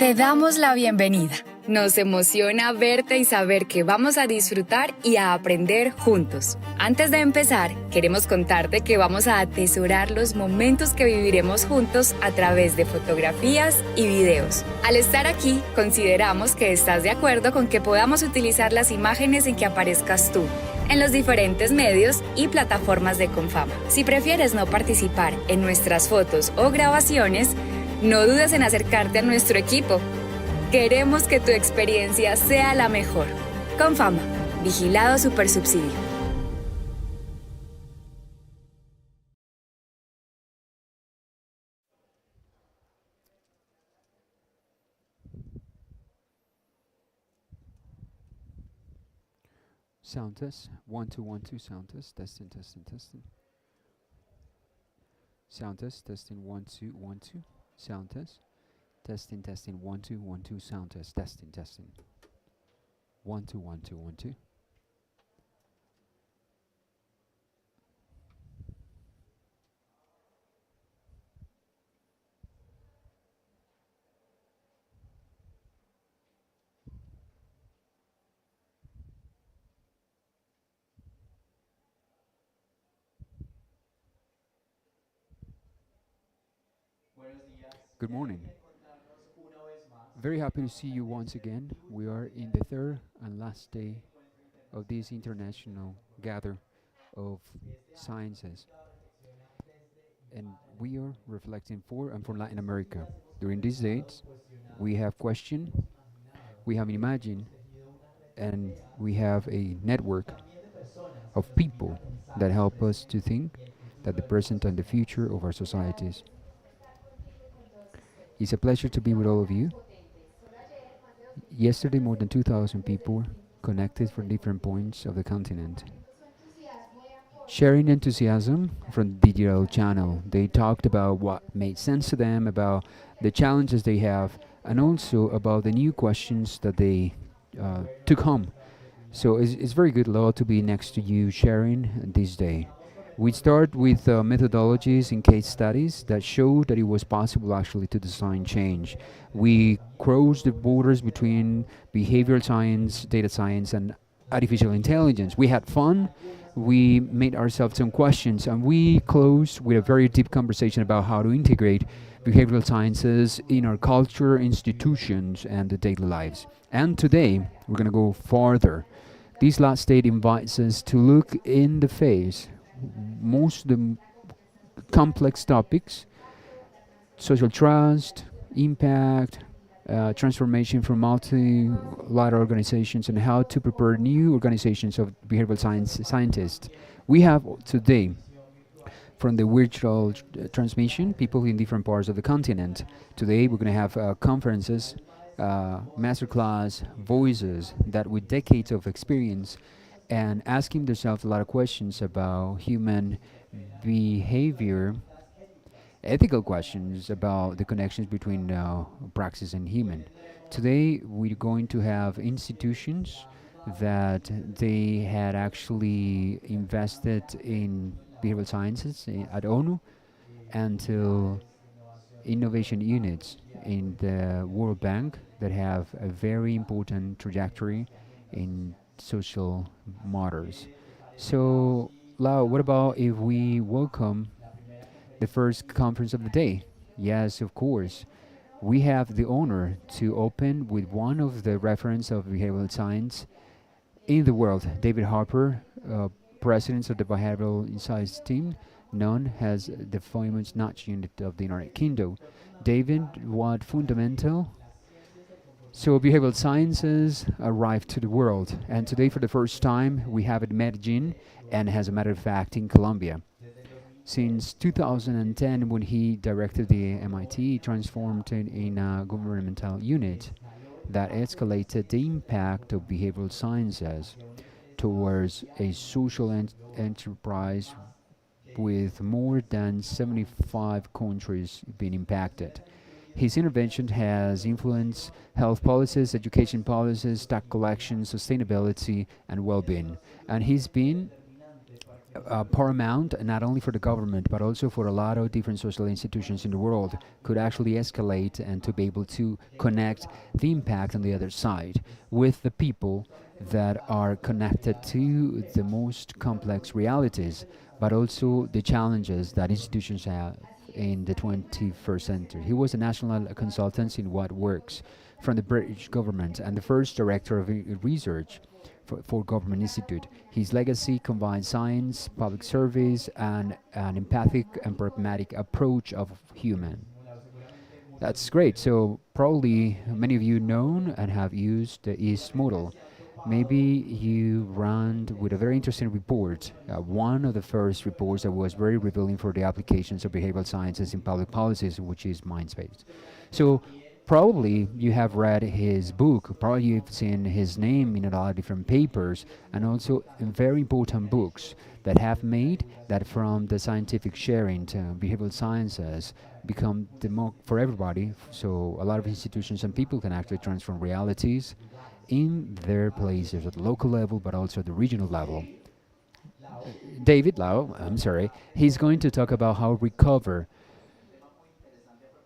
Te damos la bienvenida. Nos emociona verte y saber que vamos a disfrutar y a aprender juntos. Antes de empezar, queremos contarte que vamos a atesorar los momentos que viviremos juntos a través de fotografías y videos. Al estar aquí, consideramos que estás de acuerdo con que podamos utilizar las imágenes en que aparezcas tú en los diferentes medios y plataformas de Confama. Si prefieres no participar en nuestras fotos o grabaciones, no dudes en acercarte a nuestro equipo. Queremos que tu experiencia sea la mejor. Confama, vigilado supersubsidio. Sound test, 1 2 1 2 sound test, testing testing testing. Sound test, testing 1 2 1 2 sound test. Testing testing 1 2 1 2 sound test, testing testing. 1 2 1 2 1 2. Good morning. Very happy to see you once again. We are in the third and last day of this international gather of sciences. And we are reflecting for and for Latin America. During these days, we have question, we have imagine, and we have a network of people that help us to think that the present and the future of our societies. It's a pleasure to be with all of you. Yesterday, more than 2,000 people connected from different points of the continent, sharing enthusiasm from the digital channel. They talked about what made sense to them, about the challenges they have, and also about the new questions that they took home. So it's very good, Law, to be next to you sharing this day. We start with methodologies and case studies that show that it was possible actually to design change. We cross the borders between behavioral science, data science, and artificial intelligence. We had fun, we made ourselves some questions, and we closed with a very deep conversation about how to integrate behavioral sciences in our culture, institutions, and the daily lives. And today, we're going to go farther. This last state invites us to look in the face most of the complex topics: social trust, impact, transformation from multilateral organizations, and how to prepare new organizations of behavioral scientists. We have today, from the virtual transmission, people in different parts of the continent. Today we're going to have conferences, masterclass, voices that with decades of experience and asking themselves a lot of questions about human behavior, ethical questions about the connections between praxis and human. Today, we're going to have institutions that they had actually invested in behavioral sciences at ONU, until innovation units in the World Bank that have a very important trajectory in social matters. So, Lau, what about if we welcome the first conference of the day? Yes, of course. We have the honor to open with one of the referents of behavioral science in the world, David Harper, president of the Behavioral Insights team, known as the famous Notch unit of the United Kingdom. David, what fundamental? So behavioral sciences arrived to the world, and today for the first time we have it in Medellín, and as a matter of fact in Colombia. Since 2010, when he directed the MIT, he transformed it in a governmental unit that escalated the impact of behavioral sciences towards a social enterprise with more than 75 countries being impacted. His intervention has influenced health policies, education policies, tax collection, sustainability, and well-being. And he's been paramount, not only for the government, but also for a lot of different social institutions in the world, could actually escalate and to be able to connect the impact on the other side with the people that are connected to the most complex realities, but also the challenges that institutions have in the 21st century. He was a national consultant in what works from the British government and the first director of research for Government Institute. His legacy combines science, public service, and an empathic and pragmatic approach of human. That's great. So probably many of you know and have used the EAST model. Maybe you ran with a very interesting report, one of the first reports that was very revealing for the applications of behavioral sciences in public policies, which is Mindspace. So probably you have read his book, probably you've seen his name in a lot of different papers, and also in very important books that have made that from the scientific sharing to behavioral sciences become the more for everybody. So a lot of institutions and people can actually transform realities in their places at the local level, but also at the regional level. David Lau, I'm sorry, he's going to talk about how recover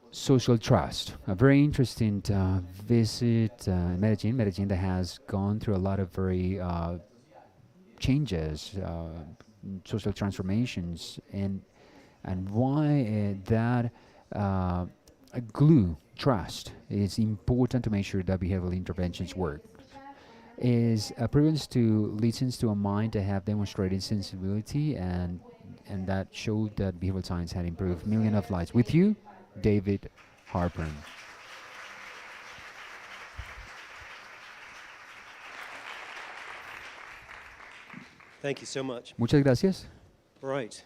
social trust. A very interesting visit in Medellín that has gone through a lot of very changes, social transformations, and why that glue trust is important to make sure that behavioral interventions work. Is a privilege to listen to a mind that have demonstrated sensibility and that showed that behavioral science had improved millions of lives. With you, David Halpern. Thank you so much. Muchas gracias. Right.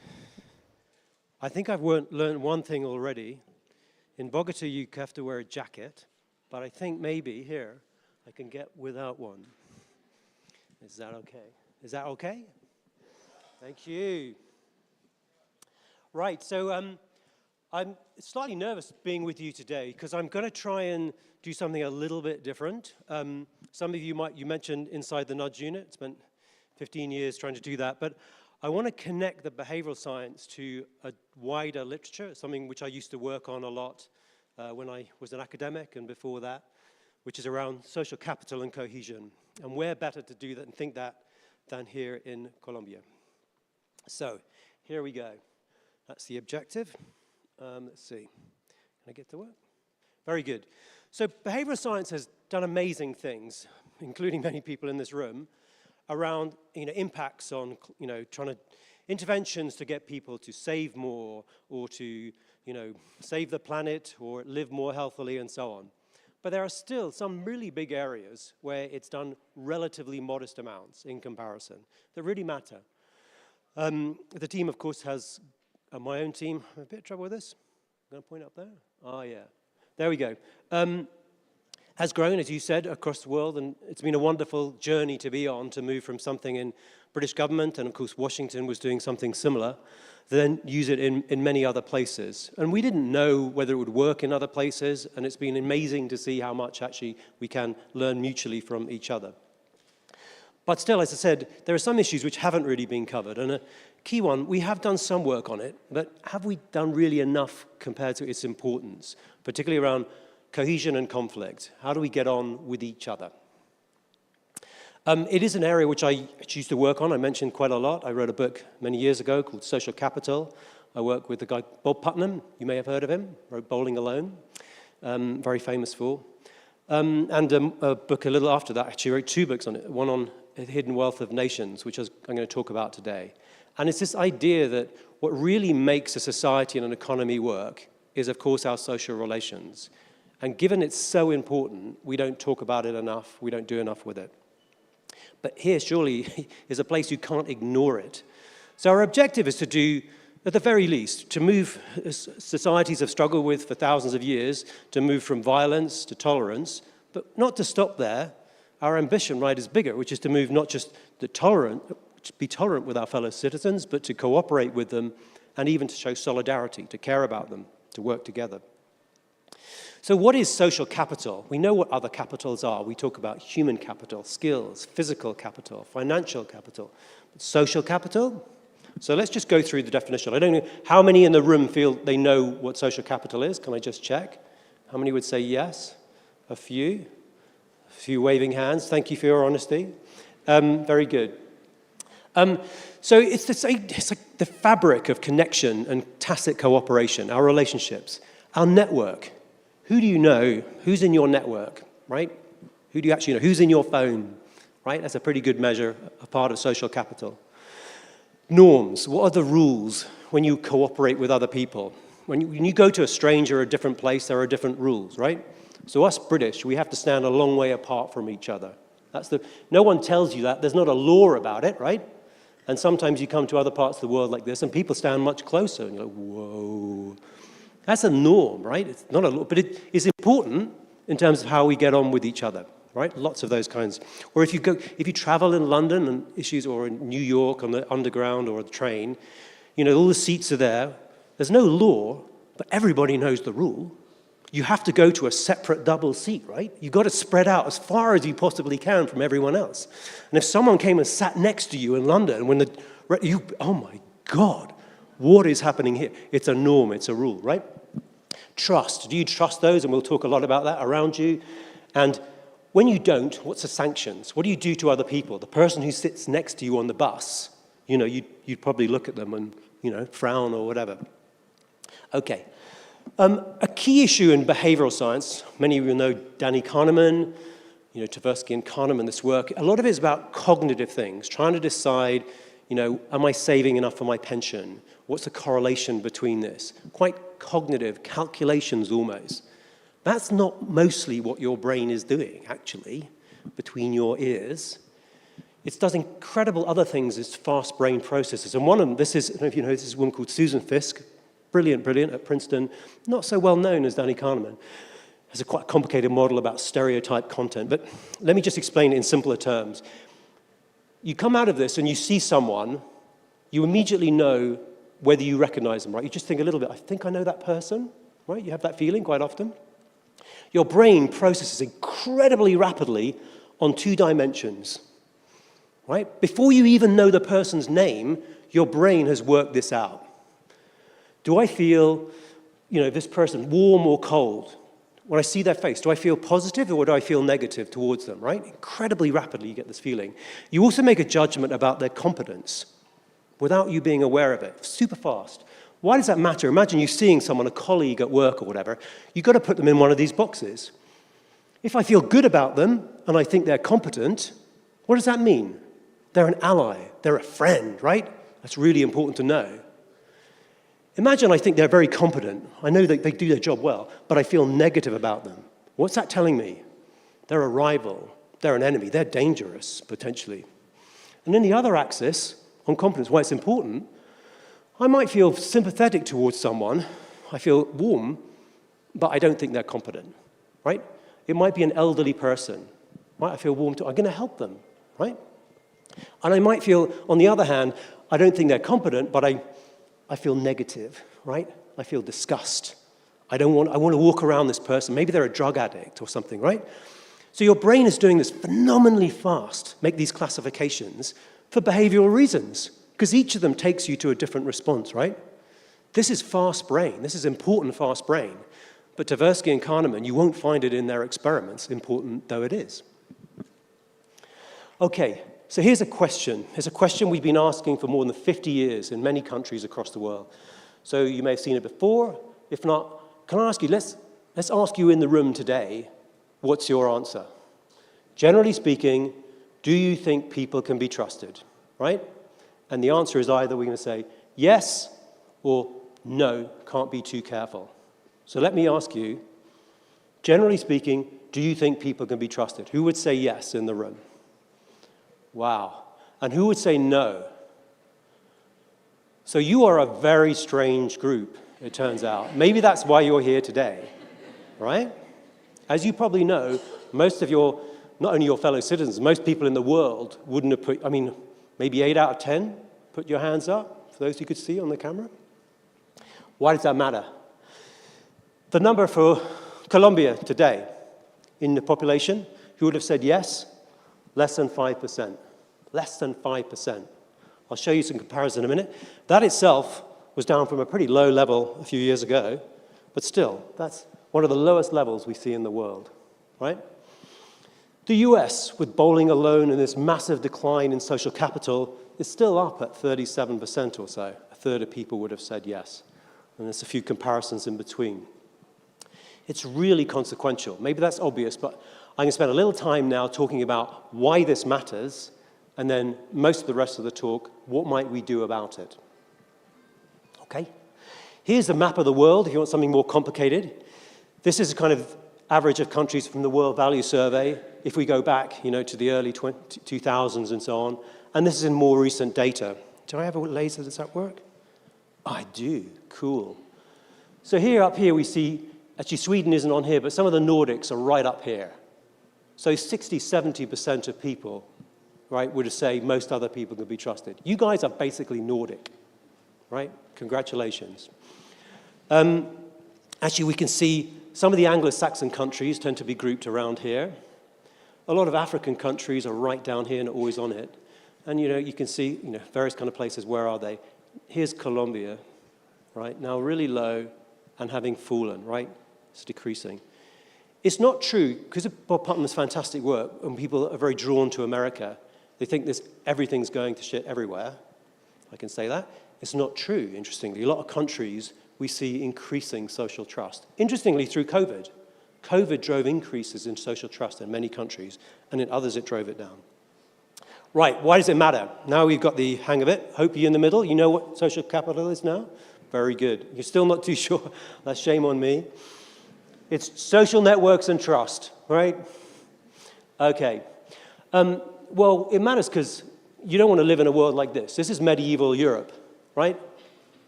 I think I've learned one thing already. In Bogota, you have to wear a jacket, but I think maybe here I can get without one. Is that okay? Is that okay? Thank you. Right, so I'm slightly nervous being with you today because I'm going to try and do something a little bit different. Some of you mentioned Inside the Nudge Unit, spent 15 years trying to do that, but I want to connect the behavioral science to a wider literature, something which I used to work on a lot when I was an academic and before that, which is around social capital and cohesion. And where better to do that and think that than here in Colombia. So here we go. That's the objective. Let's see. Can I get to work? Very good. So behavioral science has done amazing things, including many people in this room, around impacts on interventions to get people to save more or to save the planet or live more healthily and so on. But there are still some really big areas where it's done relatively modest amounts in comparison that really matter. The team, of course, has my own team. I have a bit of trouble with this. I'm going to point up there. Oh, yeah. There we go. Has grown, as you said, across the world, and it's been a wonderful journey to be on to move from something in British government, and of course Washington was doing something similar, then use it in many other places. And we didn't know whether it would work in other places, and it's been amazing to see how much actually we can learn mutually from each other. But still, as I said, there are some issues which haven't really been covered, and a key one, we have done some work on it, but have we done really enough compared to its importance, particularly around cohesion and conflict? How do we get on with each other? It is an area which I choose to work on. I mentioned quite a lot. I wrote a book many years ago called Social Capital. I work with the guy Bob Putnam. You may have heard of him. Wrote Bowling Alone, very famous for. And a book a little after that, actually wrote two books on it. One on the hidden wealth of nations, which I'm going to talk about today. And it's this idea that what really makes a society and an economy work is, of course, our social relations. And given it's so important, we don't talk about it enough, we don't do enough with it. But here, surely, is a place you can't ignore it. So our objective is to do, at the very least, to move, as societies have struggled with for thousands of years, to move from violence to tolerance, but not to stop there. Our ambition, right, is bigger, which is to move not just to be tolerant with our fellow citizens, but to cooperate with them, and even to show solidarity, to care about them, to work together. So what is social capital? We know what other capitals are. We talk about human capital, skills, physical capital, financial capital. But social capital? So let's just go through the definition. I don't know how many in the room feel they know what social capital is. Can I just check? How many would say yes? A few waving hands. Thank you for your honesty. Very good. So it's like the fabric of connection and tacit cooperation, our relationships, our network. Who do you know? Who's in your network, right? Who do you actually know? Who's in your phone, right? That's a pretty good measure, a part of social capital. Norms. What are the rules when you cooperate with other people? When you go to a stranger or a different place, there are different rules, right? So us British, we have to stand a long way apart from each other. No one tells you that. There's not a law about it, right? And sometimes you come to other parts of the world like this, and people stand much closer, and you're like, whoa. That's a norm, right? It's not a law, but it is important in terms of how we get on with each other, right? Lots of those kinds. Or if you travel in London and issues, or in New York on the underground or the train, you know, all the seats are there. There's no law, but everybody knows the rule. You have to go to a separate double seat, right? You've got to spread out as far as you possibly can from everyone else. And if someone came and sat next to you in London, oh my God, what is happening here? It's a norm, it's a rule, right? Trust. Do you trust those? And we'll talk a lot about that around you. And when you don't, what's the sanctions? What do you do to other people? The person who sits next to you on the bus, you know, you'd probably look at them and, you know, frown or whatever. Okay. A key issue in behavioral science, many of you know Danny Kahneman, you know, Tversky and Kahneman, this work, a lot of it is about cognitive things, trying to decide, you know, am I saving enough for my pension? What's the correlation between this? Quite cognitive calculations almost. That's not mostly what your brain is doing, actually, between your ears. It does incredible other things, it's fast brain processes. And one of them, I don't know if you know, this is a woman called Susan Fiske, brilliant at Princeton, not so well known as Danny Kahneman. Has a quite complicated model about stereotype content, but let me just explain it in simpler terms. You come out of this and you see someone, you immediately know whether you recognize them, right? You just think a little bit, I think I know that person, right? You have that feeling quite often. Your brain processes incredibly rapidly on 2 dimensions, right? Before you even know the person's name, your brain has worked this out. Do I feel, you know, this person warm or cold? When I see their face, do I feel positive or do I feel negative towards them, right? Incredibly rapidly you get this feeling. You also make a judgment about their competence without you being aware of it, super fast. Why does that matter? Imagine you seeing someone, a colleague at work or whatever, you've got to put them in one of these boxes. If I feel good about them and I think they're competent, what does that mean? They're an ally, they're a friend, right? That's really important to know. Imagine I think they're very competent. I know that they do their job well, but I feel negative about them. What's that telling me? They're a rival. They're an enemy. They're dangerous, potentially. And in the other axis, on competence, why it's important, I might feel sympathetic towards someone. I feel warm, but I don't think they're competent, right? It might be an elderly person. Right? I feel warm to, I'm going to help them, right? And I might feel, on the other hand, I don't think they're competent, but I feel negative, right? I feel disgust. I want to walk around this person. Maybe they're a drug addict or something, right? So your brain is doing this phenomenally fast, make these classifications for behavioral reasons, because each of them takes you to a different response, right? This is fast brain. This is important fast brain. But Tversky and Kahneman, you won't find it in their experiments, important though it is. Okay. So here's a question. It's a question we've been asking for more than 50 years in many countries across the world. So you may have seen it before. If not, can I ask you, let's ask you in the room today, what's your answer? Generally speaking, do you think people can be trusted, right? And the answer is either we're going to say yes or no, can't be too careful. So let me ask you, generally speaking, do you think people can be trusted? Who would say yes in the room? Wow. And who would say no? So you are a very strange group, it turns out. Maybe that's why you're here today, right? As you probably know, most of your, not only your fellow citizens, most people in the world wouldn't have put, I mean, maybe 8 out of 10 put your hands up, for those who could see on the camera. Why does that matter? The number for Colombia today in the population who would have said yes, less than 5%. Less than 5%. I'll show you some comparison in a minute. That itself was down from a pretty low level a few years ago, but still, that's one of the lowest levels we see in the world, right? The US, with bowling alone in this massive decline in social capital, is still up at 37% or so. A third of people would have said yes. And there's a few comparisons in between. It's really consequential. Maybe that's obvious, but I'm going to spend a little time now talking about why this matters, and then most of the rest of the talk, what might we do about it? Okay? Here's a map of the world, if you want something more complicated. This is a kind of average of countries from the World Value Survey, if we go back, to the early 2000s and so on. And this is in more recent data. Do I have a laser? Does that work? I do. Cool. So up here we see, actually Sweden isn't on here, but some of the Nordics are right up here. So 60, 70% of people, right, would say most other people can be trusted. You guys are basically Nordic, right? Congratulations. Actually, we can see some of the Anglo-Saxon countries tend to be grouped around here. A lot of African countries are right down here and always on it. And, you can see, various kind of places, where are they? Here's Colombia, right? Now really low and having fallen, right? It's decreasing. It's not true, because of Bob Putnam's fantastic work, and people are very drawn to America. They think everything's going to shit everywhere. I can say that. It's not true, interestingly. A lot of countries, we see increasing social trust. Interestingly, through COVID. COVID drove increases in social trust in many countries, and in others it drove it down. Right, why does it matter? Now we've got the hang of it. Hope you're in the middle. You know what social capital is now? Very good. You're still not too sure. That's shame on me. It's social networks and trust, right? Okay. Well, it matters because you don't want to live in a world like this. This is medieval Europe, right?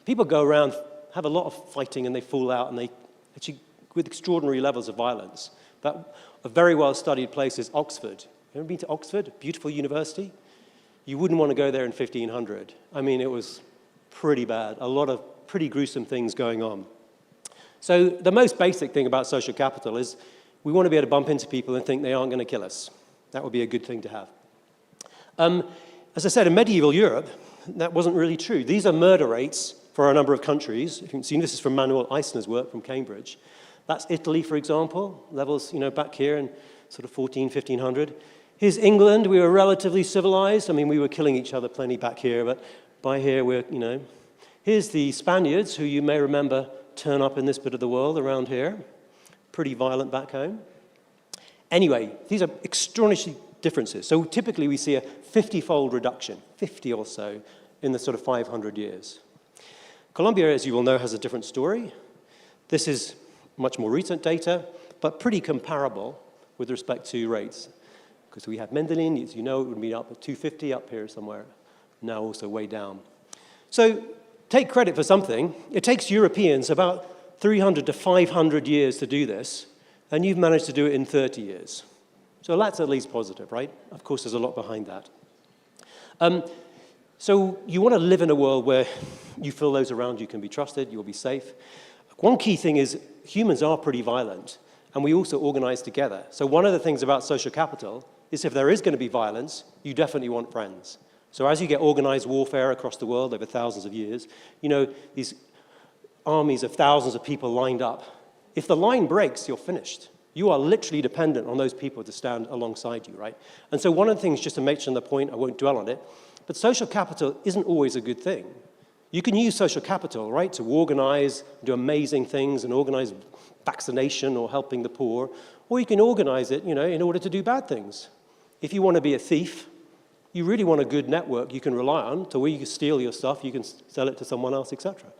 People go around, have a lot of fighting, and they fall out, and they actually, with extraordinary levels of violence. But a very well-studied place is Oxford. You ever been to Oxford? Beautiful university? You wouldn't want to go there in 1500. I mean, it was pretty bad. A lot of pretty gruesome things going on. So the most basic thing about social capital is we want to be able to bump into people and think they aren't going to kill us. That would be a good thing to have. As I said, in medieval Europe, that wasn't really true. These are murder rates for a number of countries. If you can see, this is from Manuel Eisner's work from Cambridge. That's Italy, for example, levels, back here in sort of 1500. Here's England. We were relatively civilized. I mean, we were killing each other plenty back here, but by here we're, Here's the Spaniards, who you may remember turn up in this bit of the world around here. Pretty violent back home. Anyway, these are extraordinary differences. So typically we see a 50-fold reduction, 50 or so, in the sort of 500 years. Colombia, as you will know, has a different story. This is much more recent data, but pretty comparable with respect to rates. Because we have Medellín, as you know, it would be up at 250 up here somewhere, now also way down. So take credit for something. It takes Europeans about 300 to 500 years to do this, and you've managed to do it in 30 years. So that's at least positive, right? Of course, there's a lot behind that. So you want to live in a world where you feel those around you can be trusted, you'll be safe. One key thing is humans are pretty violent, and we also organize together. So one of the things about social capital is if there is going to be violence, you definitely want friends. So as you get organized warfare across the world over thousands of years, these armies of thousands of people lined up. If the line breaks, you're finished. You are literally dependent on those people to stand alongside you, right? And so one of the things, just to mention the point, I won't dwell on it, but social capital isn't always a good thing. You can use social capital, right, to organize, do amazing things and organize vaccination or helping the poor, or you can organize it, in order to do bad things. If you want to be a thief, you really want a good network you can rely on to where you can steal your stuff, you can sell it to someone else, etc.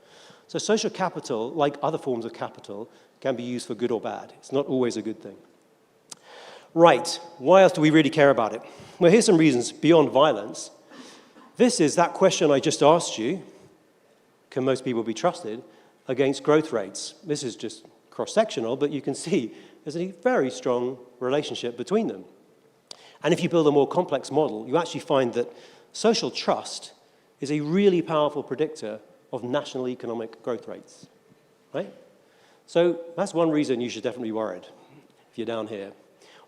So social capital, like other forms of capital, can be used for good or bad. It's not always a good thing. Right, why else do we really care about it? Well, here's some reasons beyond violence. This is that question I just asked you, can most people be trusted, against growth rates. This is just cross-sectional, but you can see there's a very strong relationship between them. And if you build a more complex model, you actually find that social trust is a really powerful predictor of national economic growth rates, right? So that's one reason you should definitely be worried if you're down here.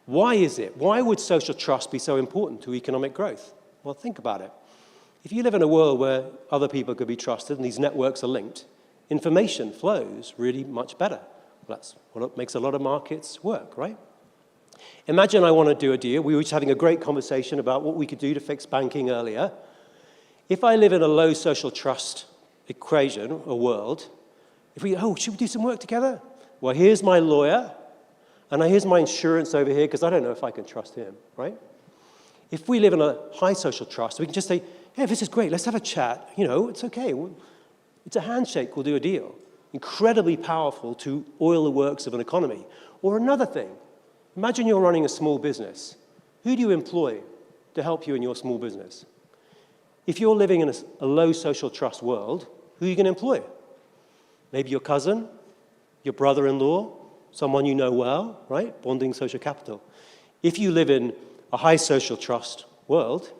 Why is it? Why would social trust be so important to economic growth? Well, think about it. If you live in a world where other people could be trusted and these networks are linked, information flows really much better. That's what makes a lot of markets work, right? Imagine I want to do a deal. We were just having a great conversation about what we could do to fix banking earlier. If I live in a low social trust equation or world, should we do some work together? Well, here's my lawyer, and here's my insurance over here, because I don't know if I can trust him, right? If we live in a high social trust, we can just say, hey, this is great, let's have a chat. It's okay. It's a handshake, we'll do a deal. Incredibly powerful to oil the works of an economy. Or another thing, imagine you're running a small business. Who do you employ to help you in your small business? If you're living in a low social trust world, who are you going to employ? Maybe your cousin, your brother-in-law, someone you know well, right? Bonding social capital. If you live in a high social trust world,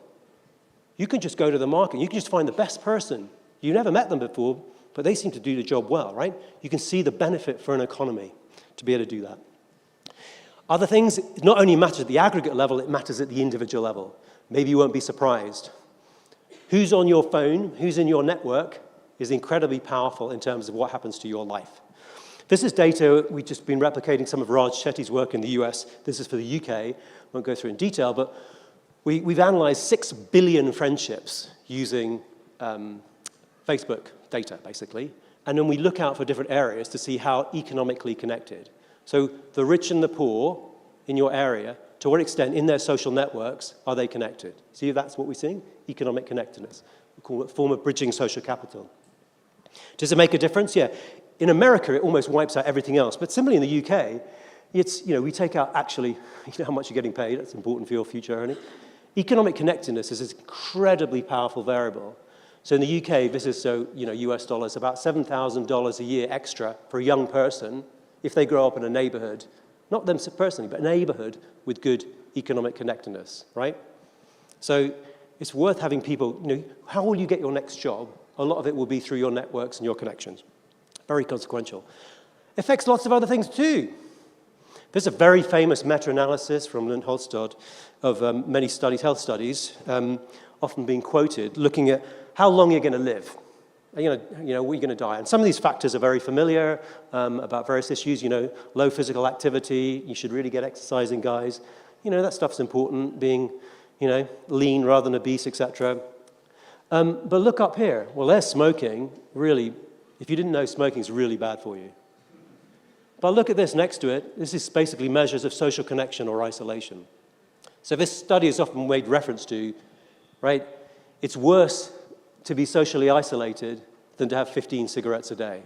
you can just go to the market. You can just find the best person. You never met them before, but they seem to do the job well, right? You can see the benefit for an economy to be able to do that. Other things, it not only matters at the aggregate level, it matters at the individual level. Maybe you won't be surprised. Who's on your phone, who's in your network, is incredibly powerful in terms of what happens to your life. This is data, we've just been replicating some of Raj Shetty's work in the US. This is for the UK. I won't go through in detail, but we've analyzed 6 billion friendships using Facebook data, basically. And then we look out for different areas to see how economically connected. So the rich and the poor in your area, to what extent in their social networks are they connected? See, that's what we're seeing, economic connectedness. We call it a form of bridging social capital. Does it make a difference? Yeah. In America, it almost wipes out everything else. But similarly in the UK, we take out actually, how much you're getting paid. That's important for your future earning. Economic connectedness is an incredibly powerful variable. So in the UK, this is US dollars, about $7,000 a year extra for a young person if they grow up in a neighborhood, not them personally, but a neighborhood with good economic connectedness, right? So it's worth having people, how will you get your next job? A lot of it will be through your networks and your connections. Very consequential. Affects lots of other things too. There's a very famous meta-analysis from Lund Holstad of many studies, health studies, often being quoted, looking at how long you're going to live. When you're going to die. And some of these factors are very familiar about various issues, low physical activity, you should really get exercising, guys. That stuff's important, being, lean rather than obese, etc. But look up here. Well, there's smoking, really, if you didn't know, smoking is really bad for you. But look at this next to it. This is basically measures of social connection or isolation. So this study is often made reference to, right? It's worse to be socially isolated than to have 15 cigarettes a day.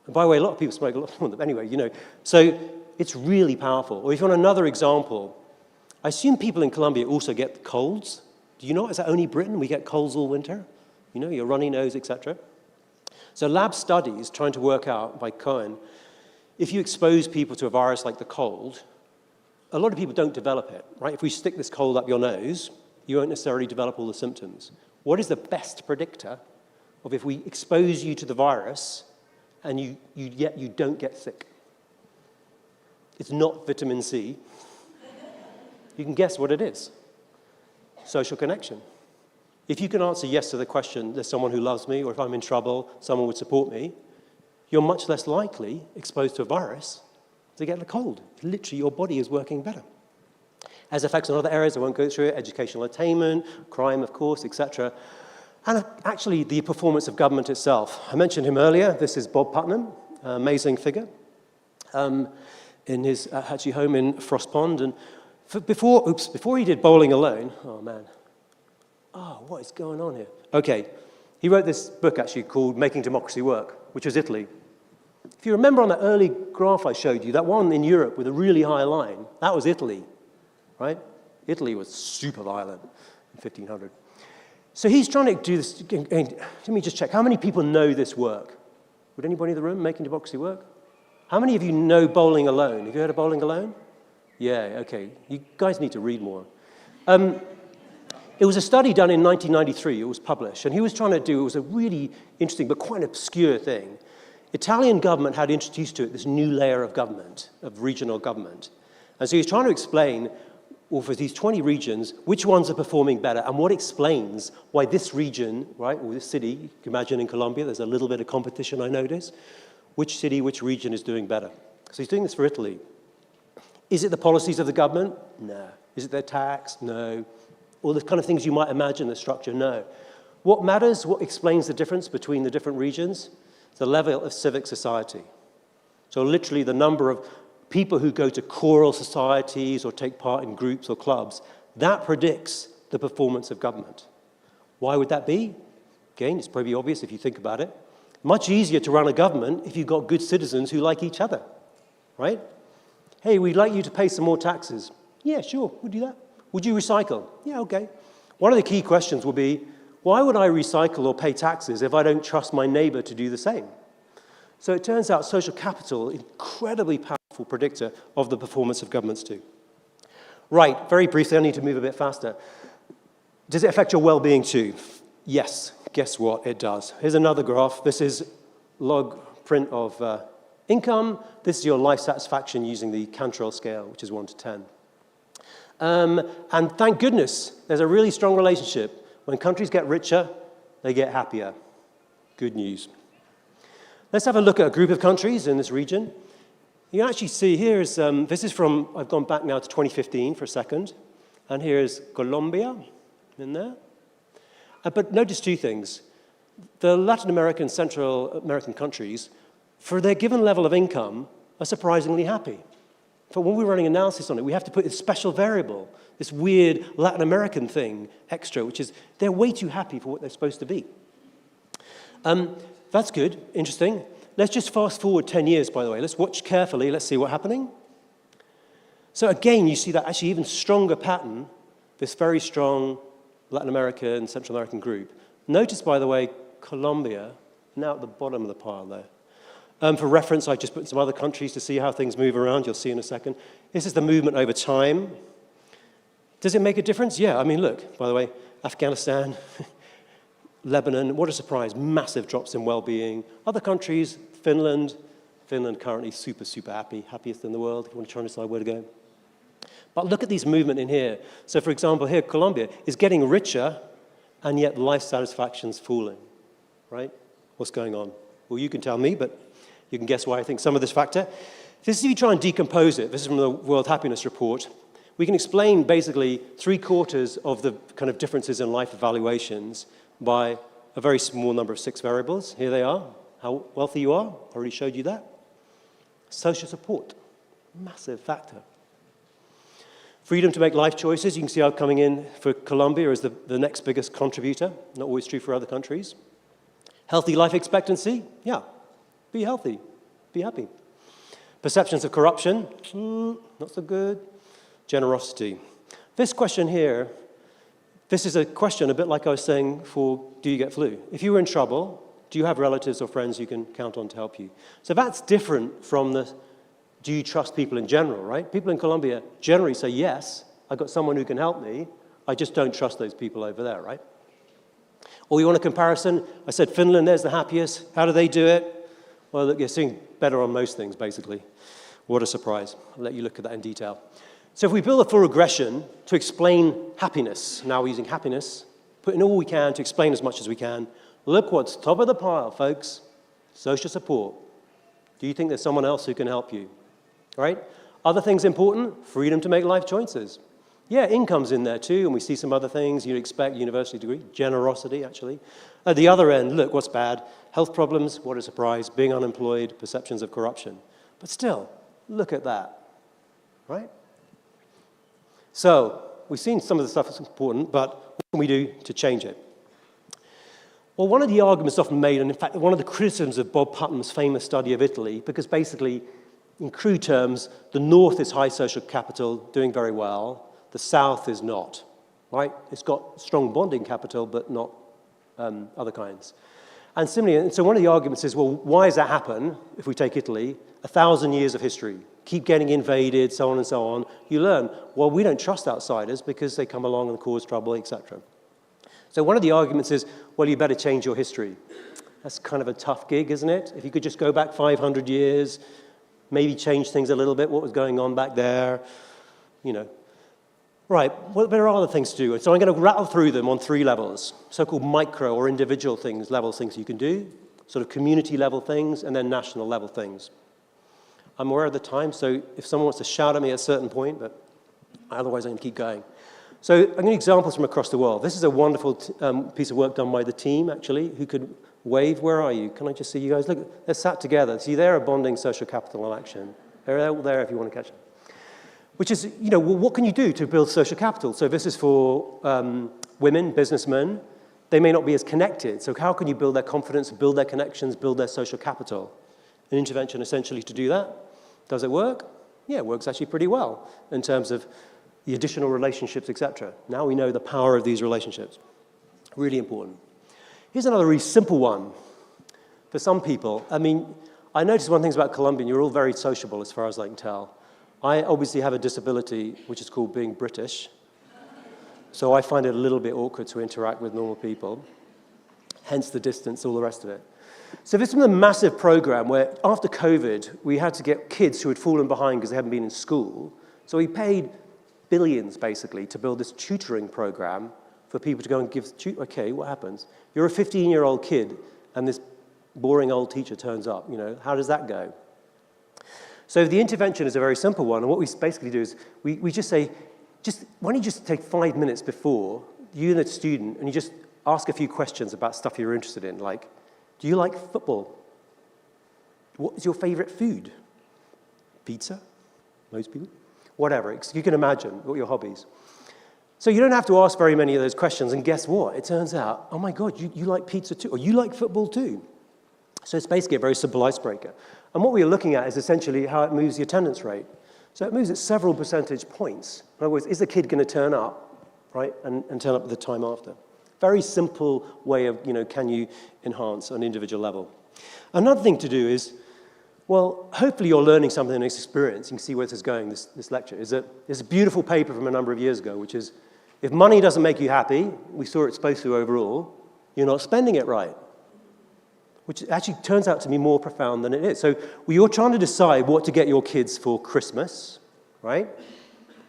And by the way, a lot of people smoke a lot more than them anyway, So it's really powerful. Or if you want another example, I assume people in Colombia also get colds. Do you know, is that only Britain? We get colds all winter? Your runny nose, etc. So lab studies trying to work out by Cohen, if you expose people to a virus like the cold, a lot of people don't develop it, right? If we stick this cold up your nose, you won't necessarily develop all the symptoms. What is the best predictor of if we expose you to the virus and yet you don't get sick? It's not vitamin C. You can guess what it is. Social connection. If you can answer yes to the question, there's someone who loves me, or if I'm in trouble, someone would support me, you're much less likely, exposed to a virus, to get the cold. Literally, your body is working better. Has effects on other areas, I won't go through it, educational attainment, crime, of course, etc. And actually, the performance of government itself. I mentioned him earlier. This is Bob Putnam, amazing figure, in his Hatchie home in Frost Pond. And before he did Bowling Alone, oh, man. Oh, what is going on here? Okay, he wrote this book, actually, called Making Democracy Work, which was Italy. If you remember on that early graph I showed you, that one in Europe with a really high line, that was Italy, right? Italy was super violent in 1500. So he's trying to do this. Let me just check. How many people know this work? Would anybody in the room, Making Democracy Work? How many of you know Bowling Alone? Have you heard of Bowling Alone? Yeah, okay. You guys need to read more. It was a study done in 1993. It was published. And he was trying to do, it was a really interesting but quite obscure thing. Italian government had introduced to it this new layer of government, of regional government. And so he was trying to explain or for these 20 regions, which ones are performing better, and what explains why this region, right, or this city, you can imagine in Colombia, there's a little bit of competition, I notice, which city, which region is doing better. So he's doing this for Italy. Is it the policies of the government? No. Is it their tax? No. All the kind of things you might imagine, the structure? No. What matters, what explains the difference between the different regions? The level of civic society. So literally the number of people who go to choral societies or take part in groups or clubs, that predicts the performance of government. Why would that be? Again, it's probably obvious if you think about it. Much easier to run a government if you've got good citizens who like each other, right? Hey, we'd like you to pay some more taxes. Yeah, sure, we'll do that. Would you recycle? Yeah, okay. One of the key questions will be, why would I recycle or pay taxes if I don't trust my neighbor to do the same? So it turns out social capital, incredibly powerful predictor of the performance of governments too. Right, very briefly, I need to move a bit faster. Does it affect your well-being too? Yes, guess what, it does. Here's another graph. This is log print of income. This is your life satisfaction using the Cantrell scale, which is 1 to 10. And thank goodness, there's a really strong relationship. When countries get richer, they get happier. Good news. Let's have a look at a group of countries in this region. You can actually see here is, this is from, I've gone back now to 2015 for a second, and here is Colombia in there. But notice two things. The Latin American, Central American countries, for their given level of income, are surprisingly happy. But when we're running analysis on it, we have to put this special variable, this weird Latin American thing extra, which is they're way too happy for what they're supposed to be. That's good, interesting. Let's just fast forward 10 years, by the way. Let's watch carefully. Let's see what's happening. So again, you see that actually even stronger pattern, this very strong Latin American, Central American group. Notice, by the way, Colombia, now at the bottom of the pile there. For reference, I just put some other countries to see how things move around. You'll see in a second. This is the movement over time. Does it make a difference? Yeah, I mean, look, by the way, Afghanistan, Lebanon, what a surprise, massive drops in well-being. Other countries, Finland currently super, super happy, happiest in the world, if you want to try and decide where to go. But look at these movement in here. So for example, here, Colombia is getting richer, and yet life satisfaction's falling, right? What's going on? Well, you can tell me, but you can guess why I think some of this factor. This is if you try and decompose it. This is from the World Happiness Report. We can explain basically 3/4 of the kind of differences in life evaluations by a very small number of 6 variables. Here they are. How wealthy you are, I already showed you that. Social support, massive factor. Freedom to make life choices, you can see how coming in for Colombia is the next biggest contributor, not always true for other countries. Healthy life expectancy, yeah, be healthy, be happy. Perceptions of corruption, not so good. Generosity. This question here, this is a question a bit like I was saying for do you get flu? If you were in trouble, do you have relatives or friends you can count on to help you? So that's different from the do you trust people in general, right? People in Colombia generally say, yes, I've got someone who can help me. I just don't trust those people over there, right? Or you want a comparison? I said Finland, there's the happiest. How do they do it? Well, look, you're seeing better on most things, basically. What a surprise. I'll let you look at that in detail. So if we build a full regression to explain happiness, now we're using happiness, put in all we can to explain as much as we can, look what's top of the pile, folks. Social support. Do you think there's someone else who can help you? Right? Other things important, freedom to make life choices. Yeah, income's in there too, and we see some other things you'd expect, university degree, generosity, actually. At the other end, look, what's bad? Health problems, what a surprise, being unemployed, perceptions of corruption. But still, look at that, right? So, we've seen some of the stuff that's important, but what can we do to change it? Well, one of the arguments often made, and in fact, one of the criticisms of Bob Putnam's famous study of Italy, because basically, in crude terms, the north is high social capital, doing very well. The south is not, right? It's got strong bonding capital, but not other kinds. And similarly, and so one of the arguments is, well, why does that happen if we take Italy? 1,000 years of history, keep getting invaded, so on and so on. You learn, well, we don't trust outsiders because they come along and cause trouble, etc. So one of the arguments is, well, you better change your history. That's kind of a tough gig, isn't it? If you could just go back 500 years, maybe change things a little bit, what was going on back there, you know. Right, well, there are other things to do. So I'm going to rattle through them on 3 levels, so-called micro or individual things, things you can do, sort of community level things, and then national level things. I'm aware of the time, so if someone wants to shout at me at a certain point, but otherwise I can keep going. So I'm going to examples from across the world. This is a wonderful piece of work done by the team, actually, who could wave. Where are you? Can I just see you guys? Look, they're sat together. See, they're a bonding social capital in action. They're all there if you want to catch them. Which is, well, what can you do to build social capital? So this is for women, businessmen. They may not be as connected. So how can you build their confidence, build their connections, build their social capital? An intervention essentially to do that. Does it work? Yeah, it works actually pretty well in terms of the additional relationships, etc. Now we know the power of these relationships. Really important. Here's another really simple one for some people. I mean, I noticed one thing about Colombian. You're all very sociable as far as I can tell. I obviously have a disability, which is called being British. So I find it a little bit awkward to interact with normal people. Hence the distance, all the rest of it. So this was a massive program where after COVID, we had to get kids who had fallen behind because they hadn't been in school. So we paid billions, basically, to build this tutoring program for people to go and give, okay, what happens? You're a 15-year-old kid, and this boring old teacher turns up, how does that go? So the intervention is a very simple one, and what we basically do is we just say, why don't you just take 5 minutes before, you and the student, and you just ask a few questions about stuff you're interested in, like, do you like football? What is your favorite food? Pizza? Most people? Whatever, you can imagine what your hobbies. So you don't have to ask very many of those questions, and guess what? It turns out, oh my God, you like pizza too, or you like football too. So it's basically a very simple icebreaker. And what we are looking at is essentially how it moves the attendance rate. So it moves at several percentage points. In other words, is the kid going to turn up, right, and turn up at the time after? Very simple way of, can you enhance on an individual level. Another thing to do is, well, hopefully you're learning something in this experience. You can see where this is going, this lecture. There's a beautiful paper from a number of years ago, which is, if money doesn't make you happy, we saw it's supposed to overall, you're not spending it right. Which actually turns out to be more profound than it is. So you're trying to decide what to get your kids for Christmas, right?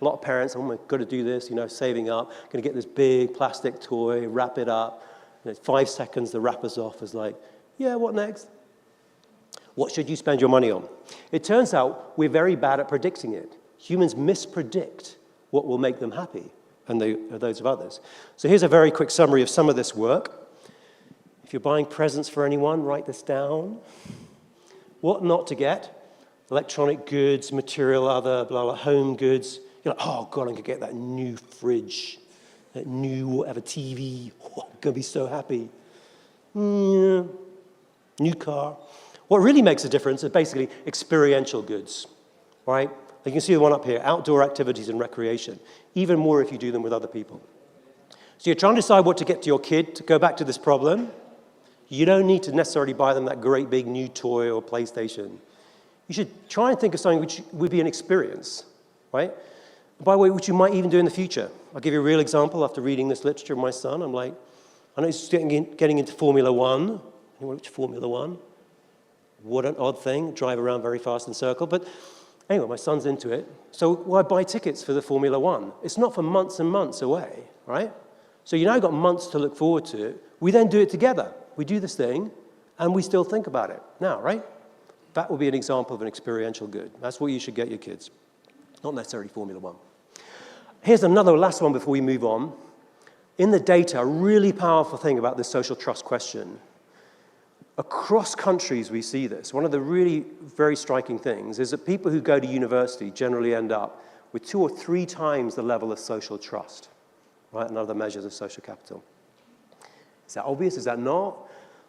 A lot of parents, oh, I've got to do this, saving up, going to get this big plastic toy, wrap it up. 5 seconds, the wrapper's off. Is like, yeah, what next? What should you spend your money on? It turns out we're very bad at predicting it. Humans mispredict what will make them happy, and those of others. So here's a very quick summary of some of this work. If you're buying presents for anyone, write this down. What not to get? Electronic goods, material, other, blah, blah, home goods. You're like, oh, God, I'm going to get that new fridge, that new whatever TV. Oh, I'm going to be so happy. New car. What really makes a difference is basically experiential goods, right? You can see the one up here, outdoor activities and recreation, even more if you do them with other people. So you're trying to decide what to get to your kid. To go back to this problem, you don't need to necessarily buy them that great big new toy or PlayStation. You should try and think of something which would be an experience, right? By the way, which you might even do in the future. I'll give you a real example. After reading this literature of my son, I'm like, I know he's getting into Formula One. Anyone watch Formula One? What an odd thing, drive around very fast in circle. But anyway, my son's into it. So why buy tickets for the Formula One? It's not for months and months away, right? So you now got months to look forward to it. We then do it together. We do this thing, and we still think about it now, right? That would be an example of an experiential good. That's what you should get your kids, not necessarily Formula One. Here's another last one before we move on. In the data, a really powerful thing about this social trust question. Across countries, we see this. One of the really very striking things is that people who go to university generally end up with 2 or 3 times the level of social trust, right? And other measures of social capital. Is that obvious? Is that not?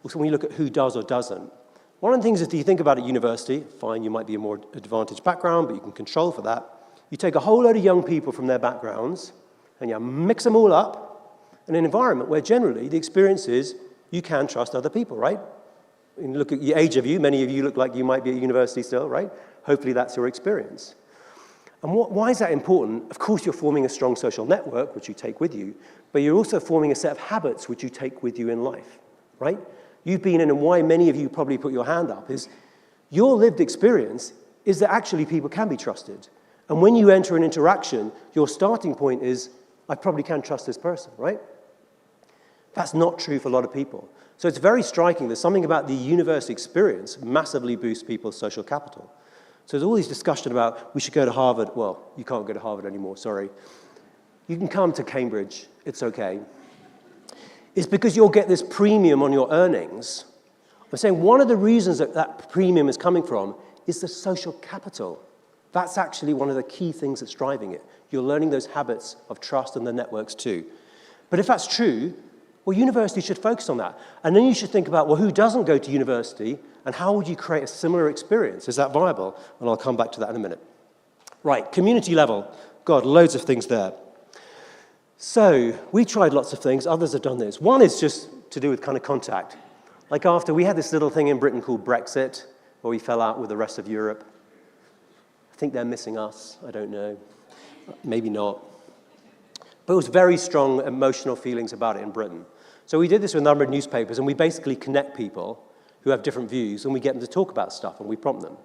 Also, when you look at who does or doesn't, one of the things is, do you think about at university, fine, you might be a more advantaged background, but you can control for that. You take a whole load of young people from their backgrounds, and you mix them all up in an environment where generally the experience is you can trust other people, right? And look at the age of you, many of you look like you might be at university still, right? Hopefully that's your experience. And why is that important? Of course, you're forming a strong social network, which you take with you, but you're also forming a set of habits which you take with you in life, right? You've been in, and why many of you probably put your hand up, is your lived experience is that actually people can be trusted. And when you enter an interaction, your starting point is, I probably can trust this person, right? That's not true for a lot of people. So it's very striking. There's something about the university experience massively boosts people's social capital. So there's all these discussion about we should go to Harvard. Well, you can't go to Harvard anymore, sorry. You can come to Cambridge, it's okay. It's because you'll get this premium on your earnings. I'm saying one of the reasons that that premium is coming from is the social capital. That's actually one of the key things that's driving it. You're learning those habits of trust and the networks too. But if that's true, well, university should focus on that. And then you should think about, well, who doesn't go to university, and how would you create a similar experience? Is that viable? And I'll come back to that in a minute. Right, community level. God, loads of things there. So we tried lots of things. Others have done this. One is just to do with kind of contact. Like after, we had this little thing in Britain called Brexit, where we fell out with the rest of Europe. I think they're missing us. I don't know. Maybe not. But it was very strong emotional feelings about it in Britain. So we did this with a number of newspapers, and we basically connect people who have different views, and we get them to talk about stuff, and we prompt them.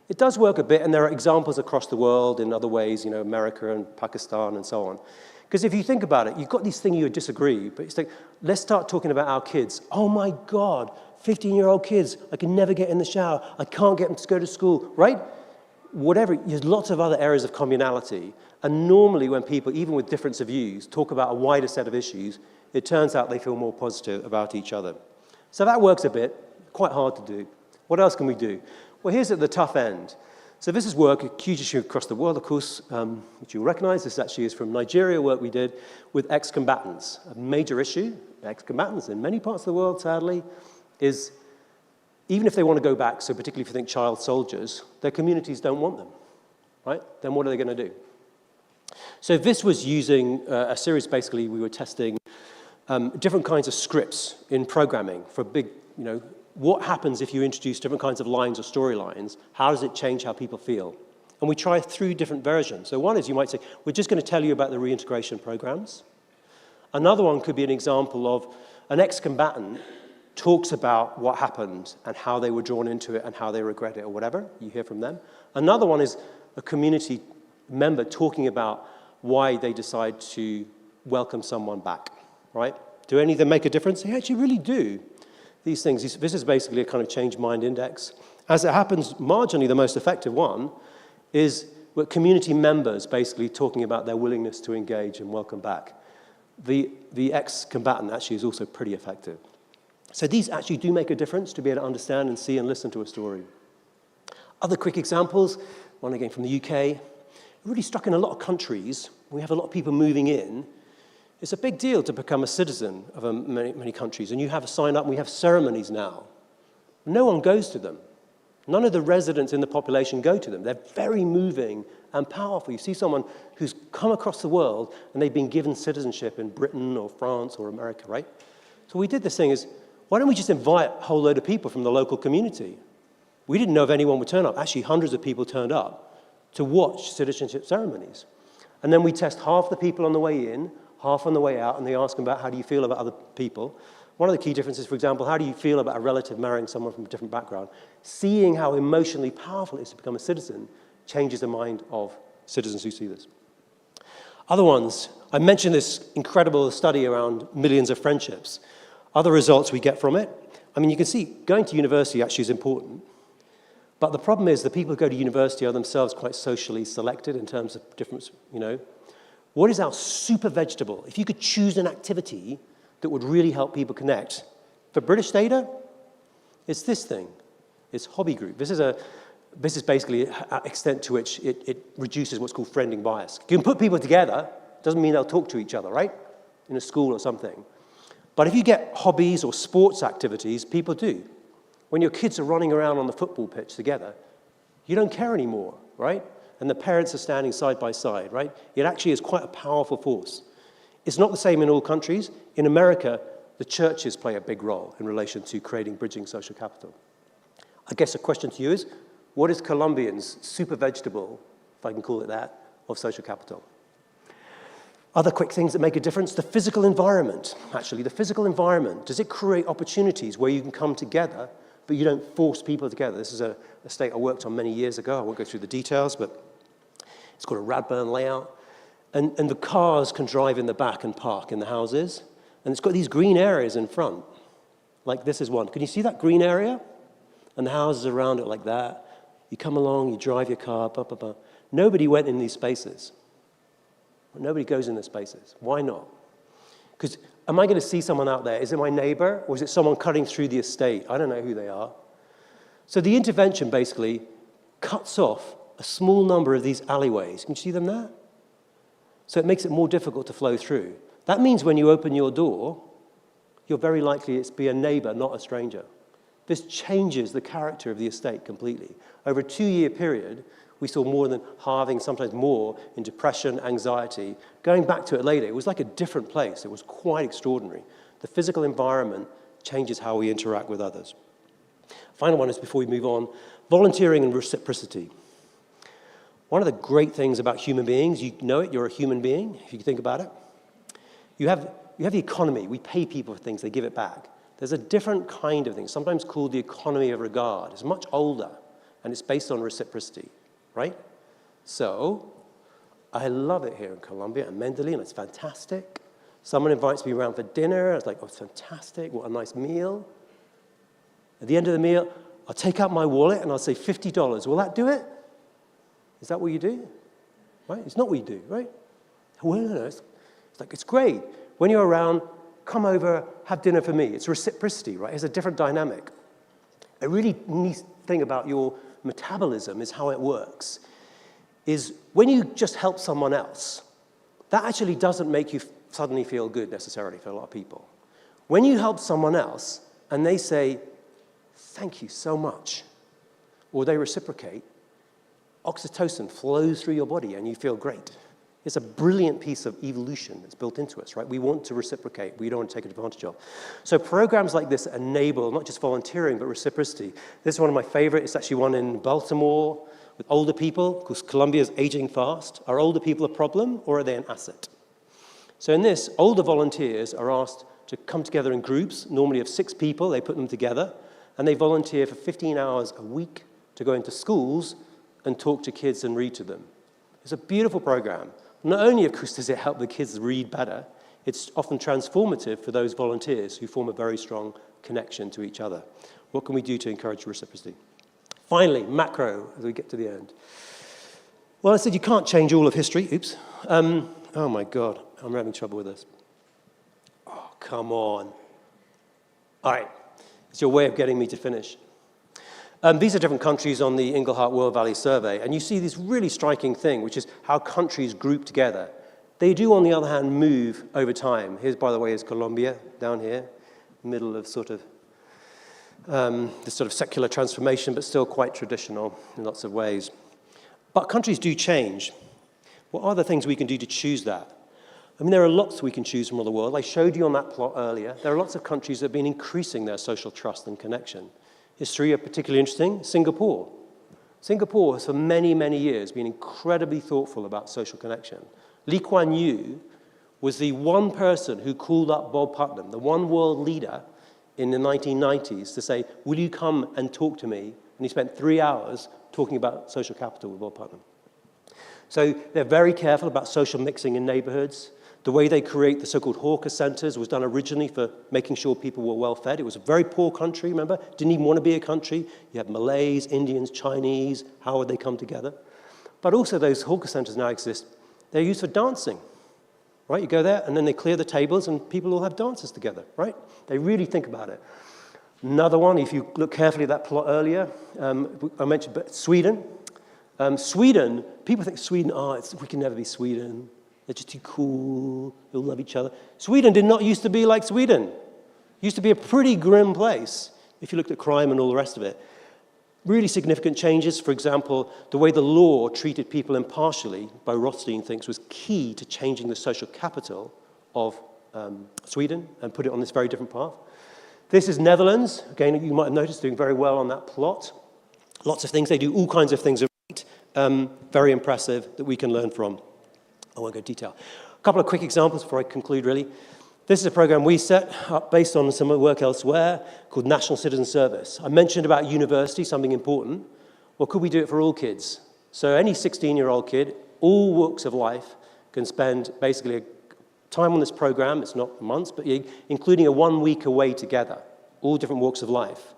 It does work a bit, and there are examples across the world in other ways, you know, America and Pakistan and so on. Because if you think about it, you've got these things you disagree, but it's like, let's start talking about our kids. Oh my God, 15-year-old kids, I can never get in the shower, I can't get them to go to school, right? Whatever, there's lots of other areas of communality, and normally when people, even with difference of views, talk about a wider set of issues, it turns out they feel more positive about each other. So that works a bit, quite hard to do. What else can we do? Well, here's at the tough end. So this is work, a huge issue across the world, of course, which you'll recognize. This actually is from Nigeria, work we did with ex-combatants. A major issue, ex-combatants in many parts of the world, sadly, is even if they want to go back, so particularly if you think child soldiers, their communities don't want them, right? Then what are they going to do? So this was using a series, basically, we were testing different kinds of scripts in programming for big, you know, what happens if you introduce different kinds of lines or storylines? How does it change how people feel? And we try 3 different versions. So one is you might say, we're just going to tell you about the reintegration programs. Another one could be an example of an ex-combatant talks about what happened and how they were drawn into it and how they regret it or whatever. You hear from them. Another one is a community member talking about why they decide to welcome someone back, right? Do any of them make a difference? They actually really do. These things, this is basically a kind of change mind index. As it happens, marginally the most effective one is with community members basically talking about their willingness to engage and welcome back. The ex-combatant actually is also pretty effective. So these actually do make a difference to be able to understand and see and listen to a story. Other quick examples, one again from the UK. It really struck in a lot of countries. We have a lot of people moving in. It's a big deal to become a citizen of many countries, and you have to sign up, and we have ceremonies now. No one goes to them. None of the residents in the population go to them. They're very moving and powerful. You see someone who's come across the world, and they've been given citizenship in Britain or France or America, right? So we did this thing is, why don't we just invite a whole load of people from the local community? We didn't know if anyone would turn up. Actually, hundreds of people turned up to watch citizenship ceremonies. And then we test half the people on the way in, half on the way out, and they ask them about how do you feel about other people. One of the key differences, for example, how do you feel about a relative marrying someone from a different background? Seeing how emotionally powerful it is to become a citizen changes the mind of citizens who see this. Other ones, I mentioned this incredible study around millions of friendships. Other results we get from it, I mean, you can see going to university actually is important. But the problem is the people who go to university are themselves quite socially selected in terms of difference, you know. What is our super vegetable? If you could choose an activity that would really help people connect, for British data, it's this thing. It's hobby group. This is basically an extent to which it reduces what's called friending bias. You can put people together, doesn't mean they'll talk to each other, right? In a school or something. But if you get hobbies or sports activities, people do. When your kids are running around on the football pitch together, you don't care anymore, right? And the parents are standing side by side, right? It actually is quite a powerful force. It's not the same in all countries. In America, the churches play a big role in relation to creating bridging social capital. I guess a question to you is, what is Colombians' super vegetable, if I can call it that, of social capital? Other quick things that make a difference, the physical environment. Actually, the physical environment, does it create opportunities where you can come together, but you don't force people together? This is a state I worked on many years ago. I won't go through the details, but It's called a Radburn layout. And the cars can drive in the back and park in the houses. And it's got these green areas in front. Like this is one. Can you see that green area? And the houses around it like that. You come along, you drive your car, blah, blah, blah. Nobody went in these spaces. Nobody goes in the spaces. Why not? Because am I going to see someone out there? Is it my neighbor, or is it someone cutting through the estate? I don't know who they are. So the intervention basically cuts off a small number of these alleyways. Can you see them there? So it makes it more difficult to flow through. That means when you open your door, you're very likely to be a neighbor, not a stranger. This changes the character of the estate completely. Over a 2-year period, we saw more than halving, sometimes more, in depression, anxiety. Going back to it later, it was like a different place. It was quite extraordinary. The physical environment changes how we interact with others. Final one is, before we move on, volunteering and reciprocity. One of the great things about human beings, you know it, you're a human being, if you think about it. You have the economy. We pay people for things, they give it back. There's a different kind of thing, sometimes called the economy of regard. It's much older, and it's based on reciprocity, right? So, I love it here in Colombia and Medellín. It's fantastic. Someone invites me around for dinner. I was like, oh, it's fantastic. What a nice meal. At the end of the meal, I'll take out my wallet and I'll say $50. Will that do it? Is that what you do? Right? It's not what you do, right? Well, no. It's like, it's great. When you're around, come over, have dinner for me. It's reciprocity, right? It's a different dynamic. A really neat thing about your metabolism is how it works. Is when you just help someone else, that actually doesn't make you suddenly feel good necessarily for a lot of people. When you help someone else and they say, thank you so much, or they reciprocate, oxytocin flows through your body and you feel great. It's a brilliant piece of evolution that's built into us, right? We want to reciprocate. We don't want to take advantage of. So programs like this enable not just volunteering, but reciprocity. This is one of my favorite. It's actually one in Baltimore with older people, because Colombia's aging fast. Are older people a problem, or are they an asset? So in this, older volunteers are asked to come together in groups, normally of 6 people. They put them together, and they volunteer for 15 hours a week to go into schools and talk to kids and read to them. It's a beautiful program. Not only, of course, does it help the kids read better, it's often transformative for those volunteers who form a very strong connection to each other. What can we do to encourage reciprocity? Finally, macro, as we get to the end. Well, I said you can't change all of history. Oops. Oh, my God. I'm having trouble with this. Oh, come on. All right. It's your way of getting me to finish. These are different countries on the Inglehart World Valley Survey, and you see this really striking thing, which is how countries group together. They do, on the other hand, move over time. Here's, by the way, is Colombia, down here, middle of sort of this sort of secular transformation, but still quite traditional in lots of ways. But countries do change. What are the things we can do to choose that? I mean, there are lots we can choose from all the world. I showed you on that plot earlier. There are lots of countries that have been increasing their social trust and connection. History are particularly interesting. Singapore. Singapore has for many, many years been incredibly thoughtful about social connection. Lee Kuan Yew was the one person who called up Bob Putnam, the one world leader in the 1990s, to say, will you come and talk to me? And he spent 3 hours talking about social capital with Bob Putnam. So they're very careful about social mixing in neighborhoods. The way they create the so-called hawker centers was done originally for making sure people were well fed. It was a very poor country, remember? Didn't even want to be a country. You have Malays, Indians, Chinese. How would they come together? But also those hawker centers now exist. They're used for dancing, right? You go there and then they clear the tables and people all have dances together, right? They really think about it. Another one, if you look carefully at that plot earlier, I mentioned Sweden. Sweden, people think Sweden, we can never be Sweden. They're just too cool. They'll love each other. Sweden did not used to be like Sweden. It used to be a pretty grim place if you looked at crime and all the rest of it. Really significant changes. For example, the way the law treated people impartially, Bo Rothstein thinks, was key to changing the social capital of Sweden and put it on this very different path. This is Netherlands. Again, you might have noticed doing very well on that plot. Lots of things. They do all kinds of things right. Very impressive that we can learn from. I won't go into detail. A couple of quick examples before I conclude, really. This is a program we set up based on some work elsewhere called National Citizen Service. I mentioned about university, something important. Well, could we do it for all kids? So any 16-year-old kid all walks of life can spend basically time on this program. It's not months, but including a 1 week away together, all different walks of life.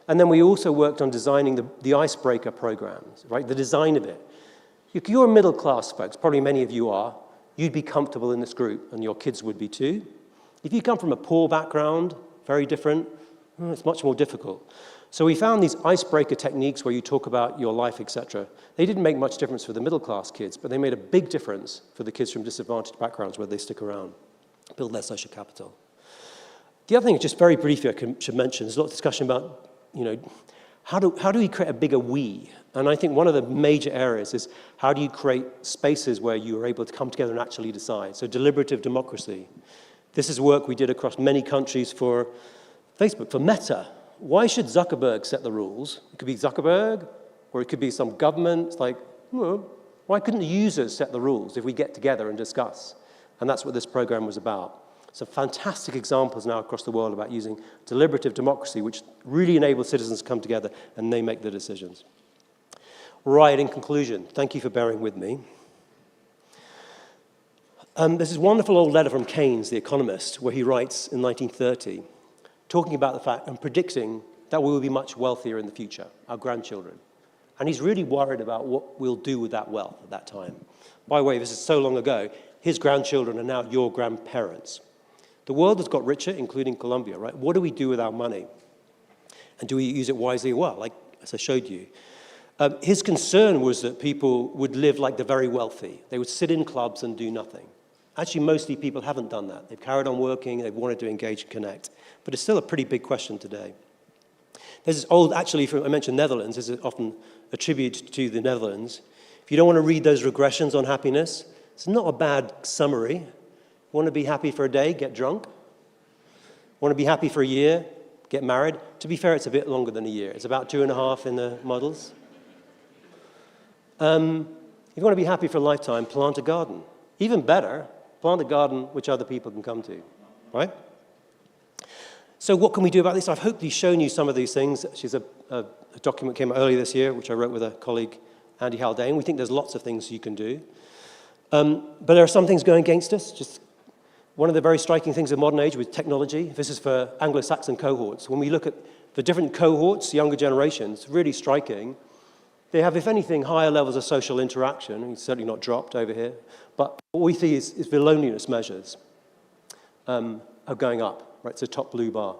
And then we also worked on designing the icebreaker programs, right? The design of it. If you're middle class folks, probably many of you are, you'd be comfortable in this group, and your kids would be too. If you come from a poor background, very different, it's much more difficult. So we found these icebreaker techniques where you talk about your life, etc. They didn't make much difference for the middle class kids, but they made a big difference for the kids from disadvantaged backgrounds where they stick around, build their social capital. The other thing, just very briefly, should mention, there's a lot of discussion about, how do we create a bigger we? And I think one of the major areas is how do you create spaces where you are able to come together and actually decide? So deliberative democracy. This is work we did across many countries for Facebook, for Meta. Why should Zuckerberg set the rules? It could be Zuckerberg, or it could be some government. It's like, why couldn't the users set the rules if we get together and discuss? And that's what this program was about. So fantastic examples now across the world about using deliberative democracy, which really enables citizens to come together and they make the decisions. Right, in conclusion, thank you for bearing with me. There's this wonderful old letter from Keynes, the economist, where he writes in 1930, talking about the fact and predicting that we will be much wealthier in the future, our grandchildren. And he's really worried about what we'll do with that wealth at that time. By the way, this is so long ago, his grandchildren are now your grandparents. The world has got richer, including Colombia, right? What do we do with our money? And do we use it wisely or well, like as I showed you? His concern was that people would live like the very wealthy. They would sit in clubs and do nothing. Actually, mostly people haven't done that. They've carried on working, they've wanted to engage and connect. But it's still a pretty big question today. There's this old, actually, I mentioned Netherlands, this is often attributed to the Netherlands. If you don't want to read those regressions on happiness, it's not a bad summary. Want to be happy for a day, get drunk. Want to be happy for a year, get married. To be fair, it's a bit longer than a year. It's about 2.5 in the models. If you want to be happy for a lifetime, plant a garden. Even better, plant a garden which other people can come to, right? So what can we do about this? I've hopefully shown you some of these things. There's a document came out earlier this year, which I wrote with a colleague, Andy Haldane. We think there's lots of things you can do. But there are some things going against us. Just one of the very striking things of modern age with technology, this is for Anglo-Saxon cohorts. When we look at the different cohorts, younger generations, really striking. They have, if anything, higher levels of social interaction. It's certainly not dropped over here. But what we see is the loneliness measures are going up, right? It's the top blue bar.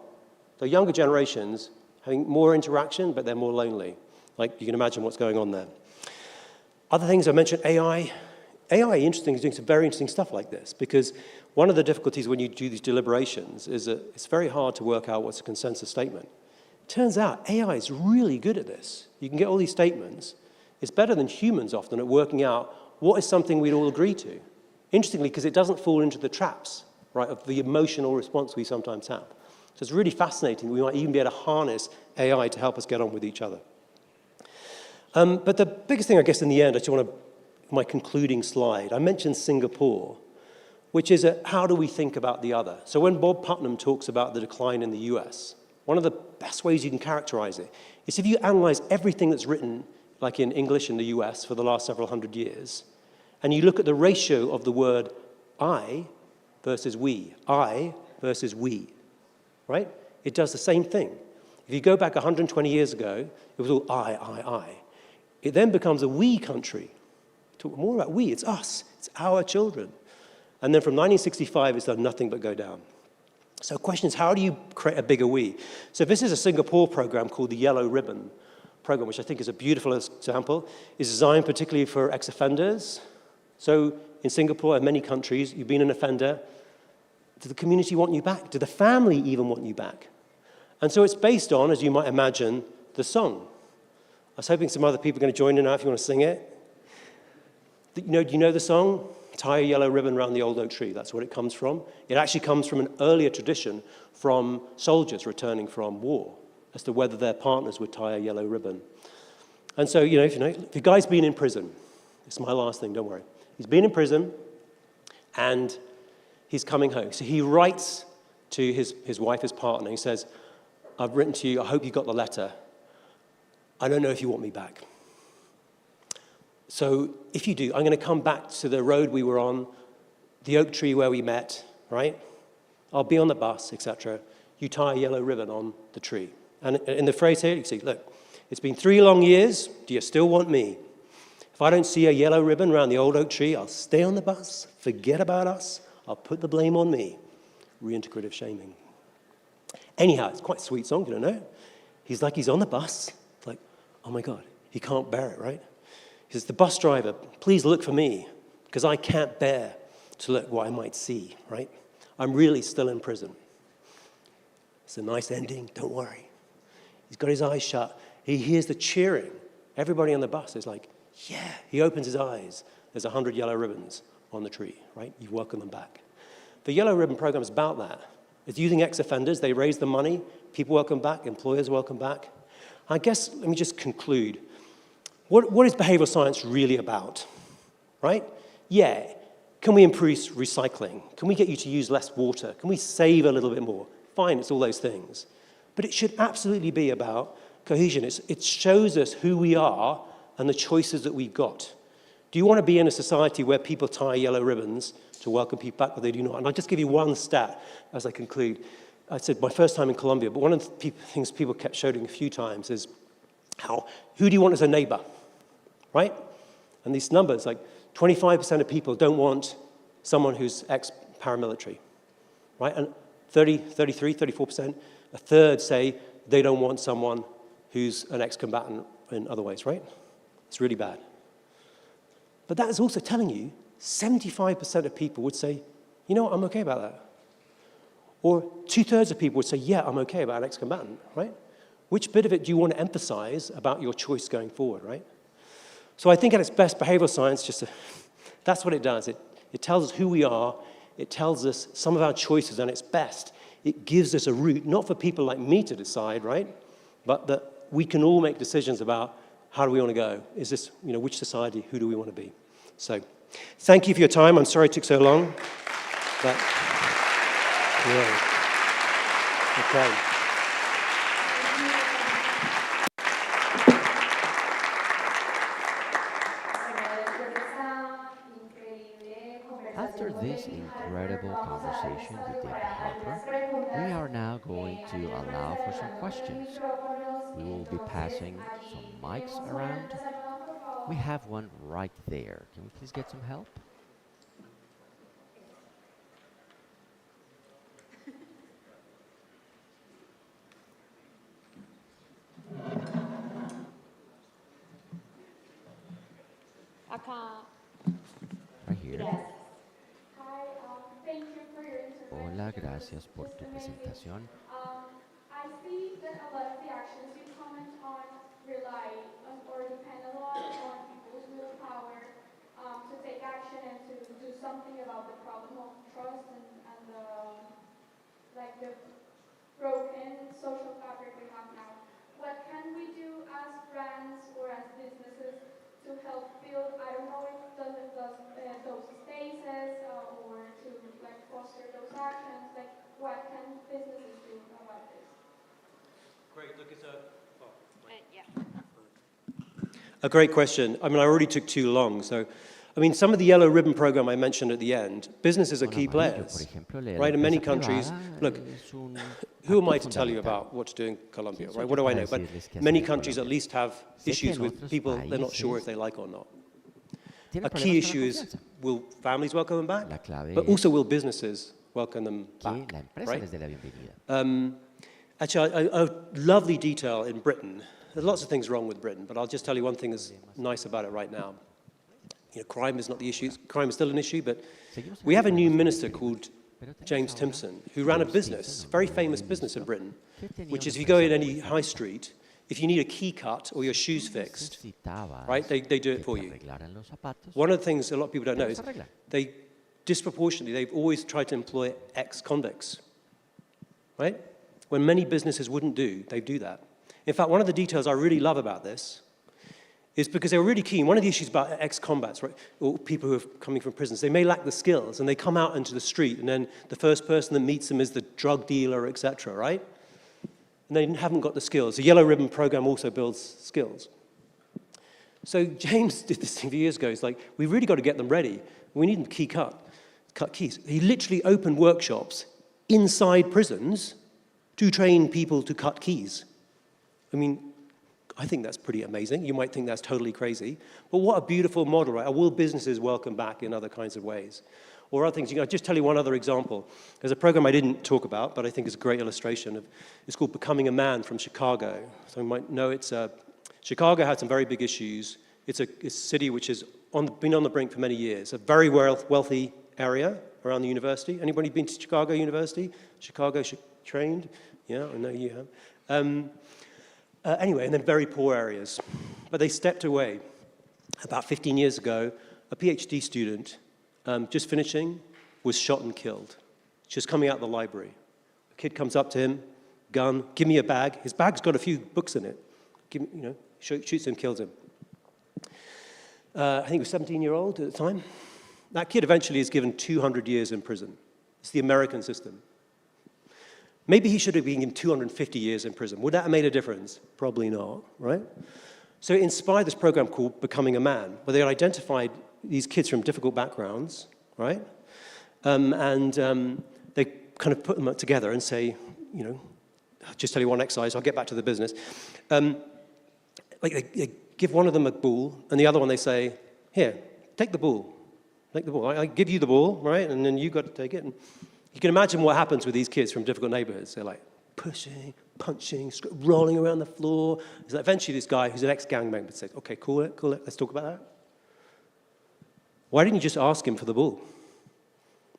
So younger generations having more interaction, but they're more lonely. Like, you can imagine what's going on there. Other things I mentioned, AI. AI, interesting, is doing some very interesting stuff like this, because one of the difficulties when you do these deliberations is that it's very hard to work out what's a consensus statement. Turns out AI is really good at this. You can get all these statements. It's better than humans often at working out what is something we'd all agree to. Interestingly, because it doesn't fall into the traps, right, of the emotional response we sometimes have. So it's really fascinating. We might even be able to harness AI to help us get on with each other. But the biggest thing, I guess, in the end, I just want to, my concluding slide, I mentioned Singapore, which is how do we think about the other? So when Bob Putnam talks about the decline in the US, one of the best ways you can characterize it is if you analyze everything that's written, like in English in the US for the last several hundred years, and you look at the ratio of the word I versus we, right? It does the same thing. If you go back 120 years ago, it was all I. It then becomes a we country. Talk more about we, it's us, it's our children. And then from 1965, it's done nothing but go down. So the question is, how do you create a bigger we? So this is a Singapore program called the Yellow Ribbon program, which I think is a beautiful example. It's designed particularly for ex-offenders. So in Singapore and many countries, you've been an offender. Do the community want you back? Do the family even want you back? And so it's based on, as you might imagine, the song. I was hoping some other people are going to join in now if you want to sing it. Do you know the song? Tie a yellow ribbon around the old oak tree. That's what it comes from. It actually comes from an earlier tradition from soldiers returning from war as to whether their partners would tie a yellow ribbon. And so, if the guy's been in prison, it's my last thing, don't worry. He's been in prison, and he's coming home. So he writes to his wife, his partner. He says, I've written to you. I hope you got the letter. I don't know if you want me back. So if you do, I'm going to come back to the road we were on, the oak tree where we met, right? I'll be on the bus, etc. You tie a yellow ribbon on the tree. And in the phrase here, you can see, look, it's been 3 long years. Do you still want me? If I don't see a yellow ribbon around the old oak tree, I'll stay on the bus, forget about us, I'll put the blame on me. Reintegrative shaming. Anyhow, it's quite a sweet song, you don't know? He's on the bus. It's like, oh my God, he can't bear it, right? He says, the bus driver, please look for me, because I can't bear to look what I might see, right? I'm really still in prison. It's a nice ending, don't worry. He's got his eyes shut. He hears the cheering. Everybody on the bus is like, yeah. He opens his eyes. There's 100 yellow ribbons on the tree, right? You welcome them back. The Yellow Ribbon Program is about that. It's using ex-offenders. They raise the money. People welcome back. Employers welcome back. I guess, let me just conclude. What is behavioral science really about, right? Yeah. Can we improve recycling? Can we get you to use less water? Can we save a little bit more? Fine, it's all those things. But it should absolutely be about cohesion. It shows us who we are and the choices that we've got. Do you want to be in a society where people tie yellow ribbons to welcome people back, or they do not? And I'll just give you one stat as I conclude. I said my first time in Colombia, but one of the things people kept showing a few times is who do you want as a neighbor, right? And these numbers, like 25% of people don't want someone who's ex-paramilitary, right? And 34%, a third say they don't want someone who's an ex-combatant in other ways, right? It's really bad. But that is also telling you 75% of people would say, you know what, I'm okay about that. Or 2/3 of people would say, yeah, I'm okay about an ex-combatant, right? Which bit of it do you want to emphasize about your choice going forward, right? So I think at its best, behavioral science, that's what it does. It tells us who we are. It tells us some of our choices, and its best, it gives us a route, not for people like me to decide, right? But that we can all make decisions about how do we want to go? Is this, which society, who do we want to be? So, thank you for your time. I'm sorry it took so long. But, yeah. Okay. After this incredible conversation with David Halpern, we are now going to allow for some questions. We will be passing some mics around. We have one right there. Can we please get some help? Right here. Hola, gracias por tu presentación. I see that a lot of the actions you comment on rely on or depend a lot on people's willpower to take action and to do something about the problem of trust and the broken social fabric we have now. What can we do as brands or as businesses to help build, I don't know if those spaces or to foster those actions, what can businesses do about this? Great, look, a great question. I already took too long, so, some of the Yellow Ribbon Program I mentioned at the end, businesses are key players, right? In many countries, look, who am I to tell you about what to do in Colombia, right? What do I know? But many countries at least have issues with people they're not sure if they like or not. A key issue is, will families welcome them back? But also, will businesses welcome them back, right? Actually, a lovely detail in Britain. There's lots of things wrong with Britain, but I'll just tell you one thing that's nice about it right now. Crime is not the issue. Crime is still an issue, but we have a new minister called James Timpson, who ran a business, very famous business in Britain, which is if you go in any high street, if you need a key cut or your shoes fixed, right, they do it for you. One of the things a lot of people don't know is they've always tried to employ ex-convicts, right? When many businesses wouldn't do, they do that. In fact, one of the details I really love about this is because they were really keen. One of the issues about ex-combats, right, or people who are coming from prisons, they may lack the skills, and they come out into the street, and then the first person that meets them is the drug dealer, etc., right? And they haven't got the skills. The Yellow Ribbon Program also builds skills. So James did this thing a few years ago. It's like, we've really got to get them ready. We need them cut keys. He literally opened workshops inside prisons to train people to cut keys. I mean, I think that's pretty amazing. You might think that's totally crazy. But what a beautiful model, right? Will businesses welcome back in other kinds of ways? Or other things. I'll just tell you one other example. There's a program I didn't talk about, but I think is a great illustration of, it's called Becoming a Man from Chicago. So you might know Chicago had some very big issues. It's a city which has been on the brink for many years. A very wealthy area around the university. Anybody been to Chicago University? Chicago trained? Yeah, I know you have. Anyway, and then very poor areas. But they stepped away. About 15 years ago, a PhD student, just finishing, was shot and killed. Just coming out of the library. A kid comes up to him, gun, give me a bag. His bag's got a few books in it. Shoots him, kills him. I think he was 17-year-old at the time. That kid eventually is given 200 years in prison. It's the American system. Maybe he should have been given 250 years in prison. Would that have made a difference? Probably not, right? So it inspired this program called Becoming a Man, where they identified these kids from difficult backgrounds, right? They kind of put them together and say, I'll just tell you one exercise, I'll get back to the business. They give one of them a ball, and the other one they say, here, take the ball. Take the ball. I give you the ball, right? And then you got to take it. And you can imagine what happens with these kids from difficult neighborhoods. They're like pushing, punching, rolling around the floor. So eventually this guy, who's an ex-gang member, says, okay, cool it, let's talk about that. Why didn't you just ask him for the ball?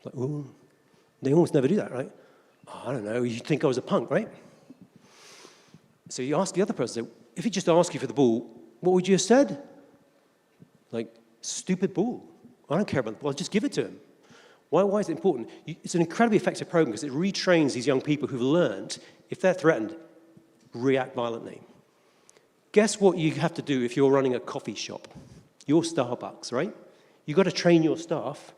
Like, ooh, they almost never do that, right? Oh, I don't know, you think I was a punk, right? So you ask the other person, if he just asked you for the ball, what would you have said? Like, stupid ball. I don't care about the ball, just give it to him. Why is it important? It's an incredibly effective program because it retrains these young people who've learned, if they're threatened, react violently. Guess what you have to do if you're running a coffee shop? You're Starbucks, right? You've got to train your staff,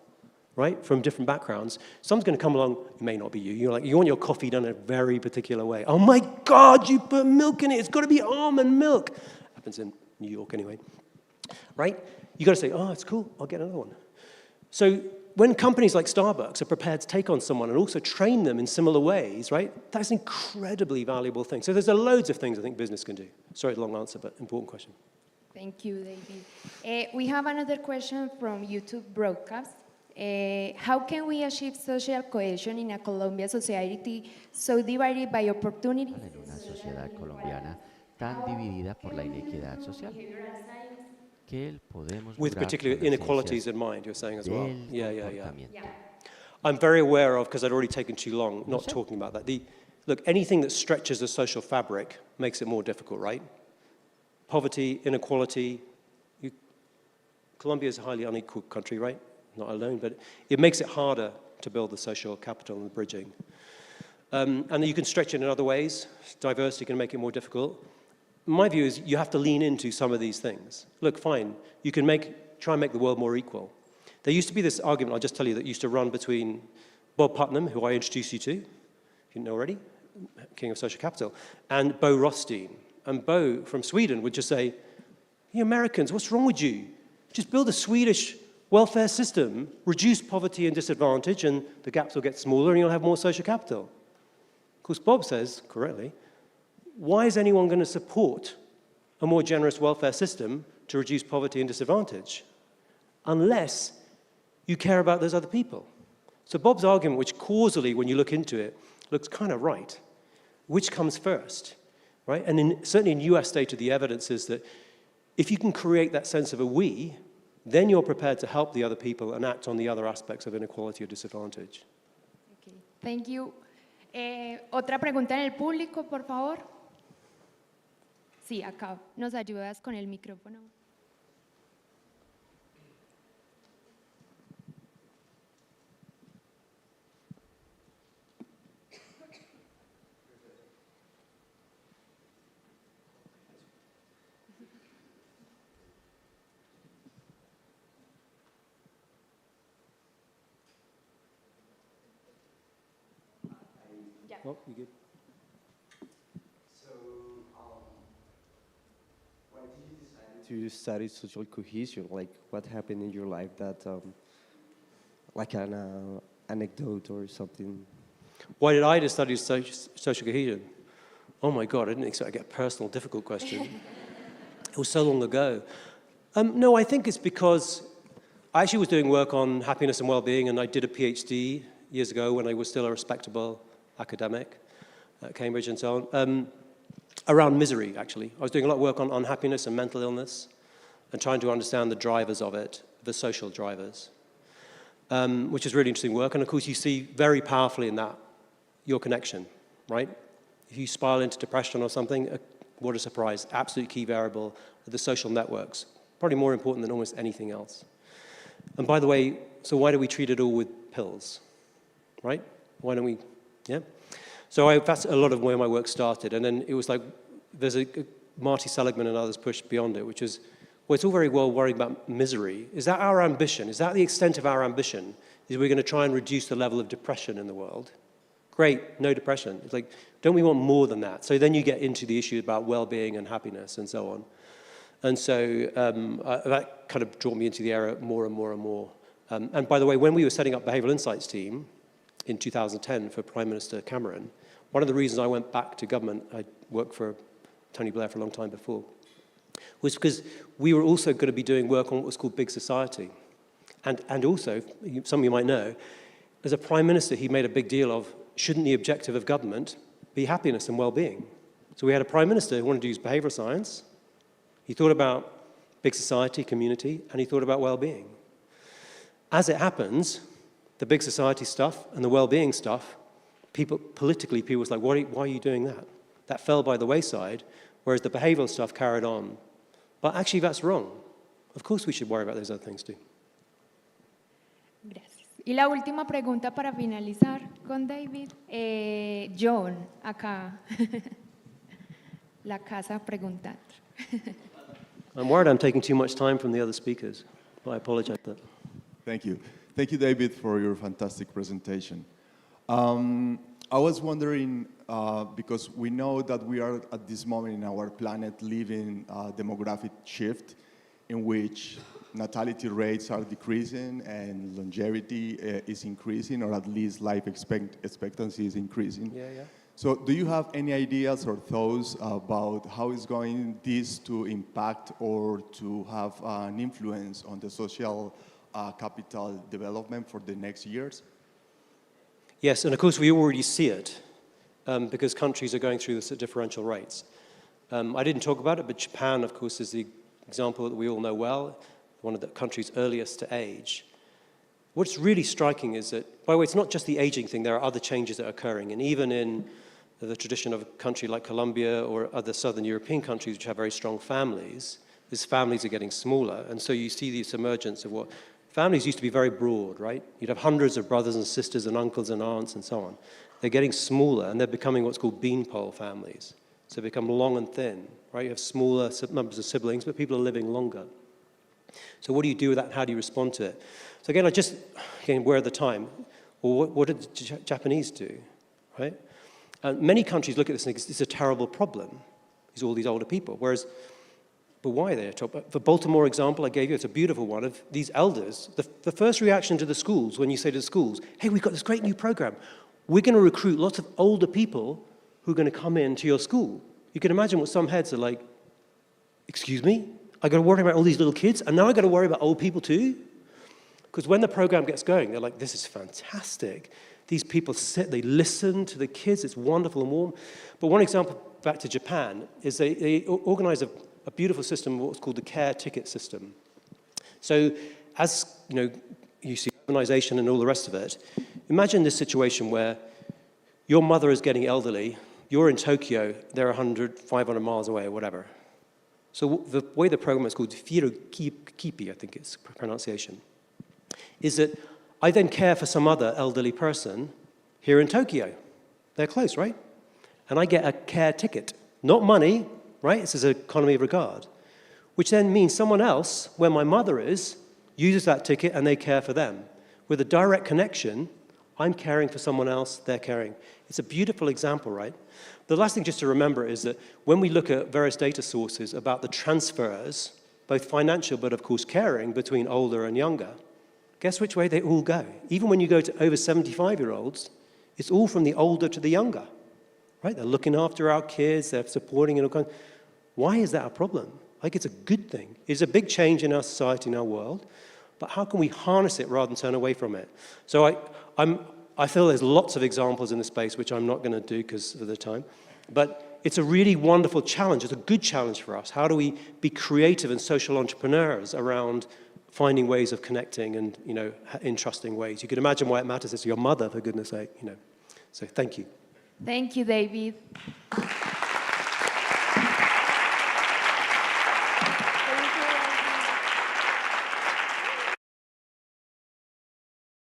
right, from different backgrounds. Someone's going to come along, it may not be you, you're like, you want your coffee done in a very particular way. Oh my God, you put milk in it, it's got to be almond milk. Happens in New York anyway, right? You've got to say, oh, it's cool, I'll get another one. So when companies like Starbucks are prepared to take on someone and also train them in similar ways, right, that's an incredibly valuable thing. So there's loads of things I think business can do. Sorry, long answer, but important question. Thank you, David. We have another question from YouTube broadcast. How can we achieve social cohesion in a Colombian society so divided by opportunity? En una sociedad colombiana tan dividida por la inequidad social. ¿Qué podemos With lograr particular con las inequalities ciencias in mind, you're saying as well. del Yeah. comportamiento? I'm very aware of, because I'd already taken too long not talking about that. Look, anything that stretches the social fabric makes it more difficult, right? Poverty, inequality. Colombia is a highly unequal country, right? Not alone, but it makes it harder to build the social capital and the bridging. And you can stretch it in other ways. Diversity can make it more difficult. My view is you have to lean into some of these things. Look, fine, you can try and make the world more equal. There used to be this argument, I'll just tell you, that used to run between Bob Putnam, who I introduced you to, if you didn't know already, King of Social Capital, and Bo Rothstein. And Bo from Sweden would just say, you Americans, what's wrong with you? Just build a Swedish welfare system, reduce poverty and disadvantage, and the gaps will get smaller and you'll have more social capital. Of course, Bob says, correctly, why is anyone going to support a more generous welfare system to reduce poverty and disadvantage? Unless you care about those other people. So Bob's argument, which causally, when you look into it, looks kind of right. Which comes first, right? And certainly in US data, the evidence is that if you can create that sense of a we, then you're prepared to help the other people and act on the other aspects of inequality or disadvantage. Okay, thank you. Otra pregunta en el público, por favor. Sí, acá. ¿Nos ayudas con el micrófono? Oh, you good? So, why did you decide to study social cohesion? Like, what happened in your life that, like an anecdote or something? Why did I study social cohesion? Oh my God, I didn't expect to get a personal, difficult question. It was so long ago. No, I think it's because I actually was doing work on happiness and well-being, and I did a PhD years ago when I was still a respectable academic at Cambridge and so on, around misery, actually. I was doing a lot of work on unhappiness and mental illness and trying to understand the drivers of it, the social drivers, which is really interesting work. And of course, you see very powerfully in that your connection, right? If you spiral into depression or something, what a surprise, absolute key variable are the social networks, probably more important than almost anything else. And by the way, so why do we treat it all with pills, right? Why don't we, yeah? So that's a lot of where my work started. And then it was like, there's Marty Seligman and others pushed beyond it, which is, well, it's all very well worrying about misery. Is that our ambition? Is that the extent of our ambition? Is we're going to try and reduce the level of depression in the world? Great, no depression. It's like, don't we want more than that? So then you get into the issue about well-being and happiness and so on. And so that kind of drew me into the area more and more and more. And by the way, when we were setting up Behavioural Insights team in 2010 for Prime Minister Cameron, one of the reasons I went back to government, I worked for Tony Blair for a long time before, was because we were also going to be doing work on what was called big society. And also, some of you might know, as a Prime Minister, he made a big deal of, shouldn't the objective of government be happiness and well-being? So we had a Prime Minister who wanted to use behavioural science. He thought about big society, community, and he thought about well-being. As it happens, the big society stuff and the well-being stuff, politically, people was like, why are you doing that? That fell by the wayside, whereas the behavioural stuff carried on. But actually, that's wrong. Of course we should worry about those other things too. Gracias. Y la última pregunta para finalizar con David. John, acá. La casa preguntando. I'm worried I'm taking too much time from the other speakers. I apologize for that. Thank you. Thank you, David, for your fantastic presentation. I was wondering, because we know that we are at this moment in our planet living a demographic shift in which natality rates are decreasing and longevity is increasing, or at least life expectancy is increasing. Yeah, yeah. So do you have any ideas or thoughts about how is going this to impact or to have an influence on the social capital development for the next years? Yes, and of course we already see it because countries are going through this at differential rates. I didn't talk about it, but Japan, of course, is the example that we all know well, one of the countries earliest to age. What's really striking is that, by the way, it's not just the aging thing, there are other changes that are occurring, and even in the tradition of a country like Colombia or other southern European countries which have very strong families, these families are getting smaller, and so you see this emergence of what families used to be very broad, right? You'd have hundreds of brothers and sisters and uncles and aunts and so on. They're getting smaller, and they're becoming what's called beanpole families. So they become long and thin, right? You have smaller numbers of siblings, but people are living longer. So what do you do with that, and how do you respond to it? So again, where are the time? Well, what did the Japanese do, right? Many countries look at this and think it's a terrible problem, is all these older people, whereas, but why are they at top? The Baltimore example I gave you, it's a beautiful one of these elders. The first reaction to the schools, when you say to the schools, hey, we've got this great new program. We're going to recruit lots of older people who are going to come into your school. You can imagine what some heads are like, excuse me? I got to worry about all these little kids, and now I got to worry about old people too? Because when the program gets going, they're like, this is fantastic. These people sit, they listen to the kids, it's wonderful and warm. But one example back to Japan is they organize a beautiful system, what's called the care ticket system. So as you see urbanization and all the rest of it, imagine this situation where your mother is getting elderly, you're in Tokyo, they're 100, 500 miles away or whatever. So the way the program is called, Firokipi, I think it's pronunciation, is that I then care for some other elderly person here in Tokyo. They're close, right? And I get a care ticket, not money, right? This is an economy of regard, which then means someone else, where my mother is, uses that ticket and they care for them. With a direct connection, I'm caring for someone else, they're caring. It's a beautiful example, right? The last thing just to remember is that when we look at various data sources about the transfers both financial but of course caring between older and younger, guess which way they all go? Even when you go to over 75-year-olds, it's all from the older to the younger, right? They're looking after our kids, they're supporting and all kinds. Why is that a problem? Like, it's a good thing. It's a big change in our society, in our world, but how can we harness it rather than turn away from it? So I feel there's lots of examples in the space, which I'm not going to do because of the time, but it's a really wonderful challenge. It's a good challenge for us. How do we be creative and social entrepreneurs around finding ways of connecting and, you know, in trusting ways? You can imagine why it matters. It's your mother, for goodness sake, you know. So thank you. Thank you, David.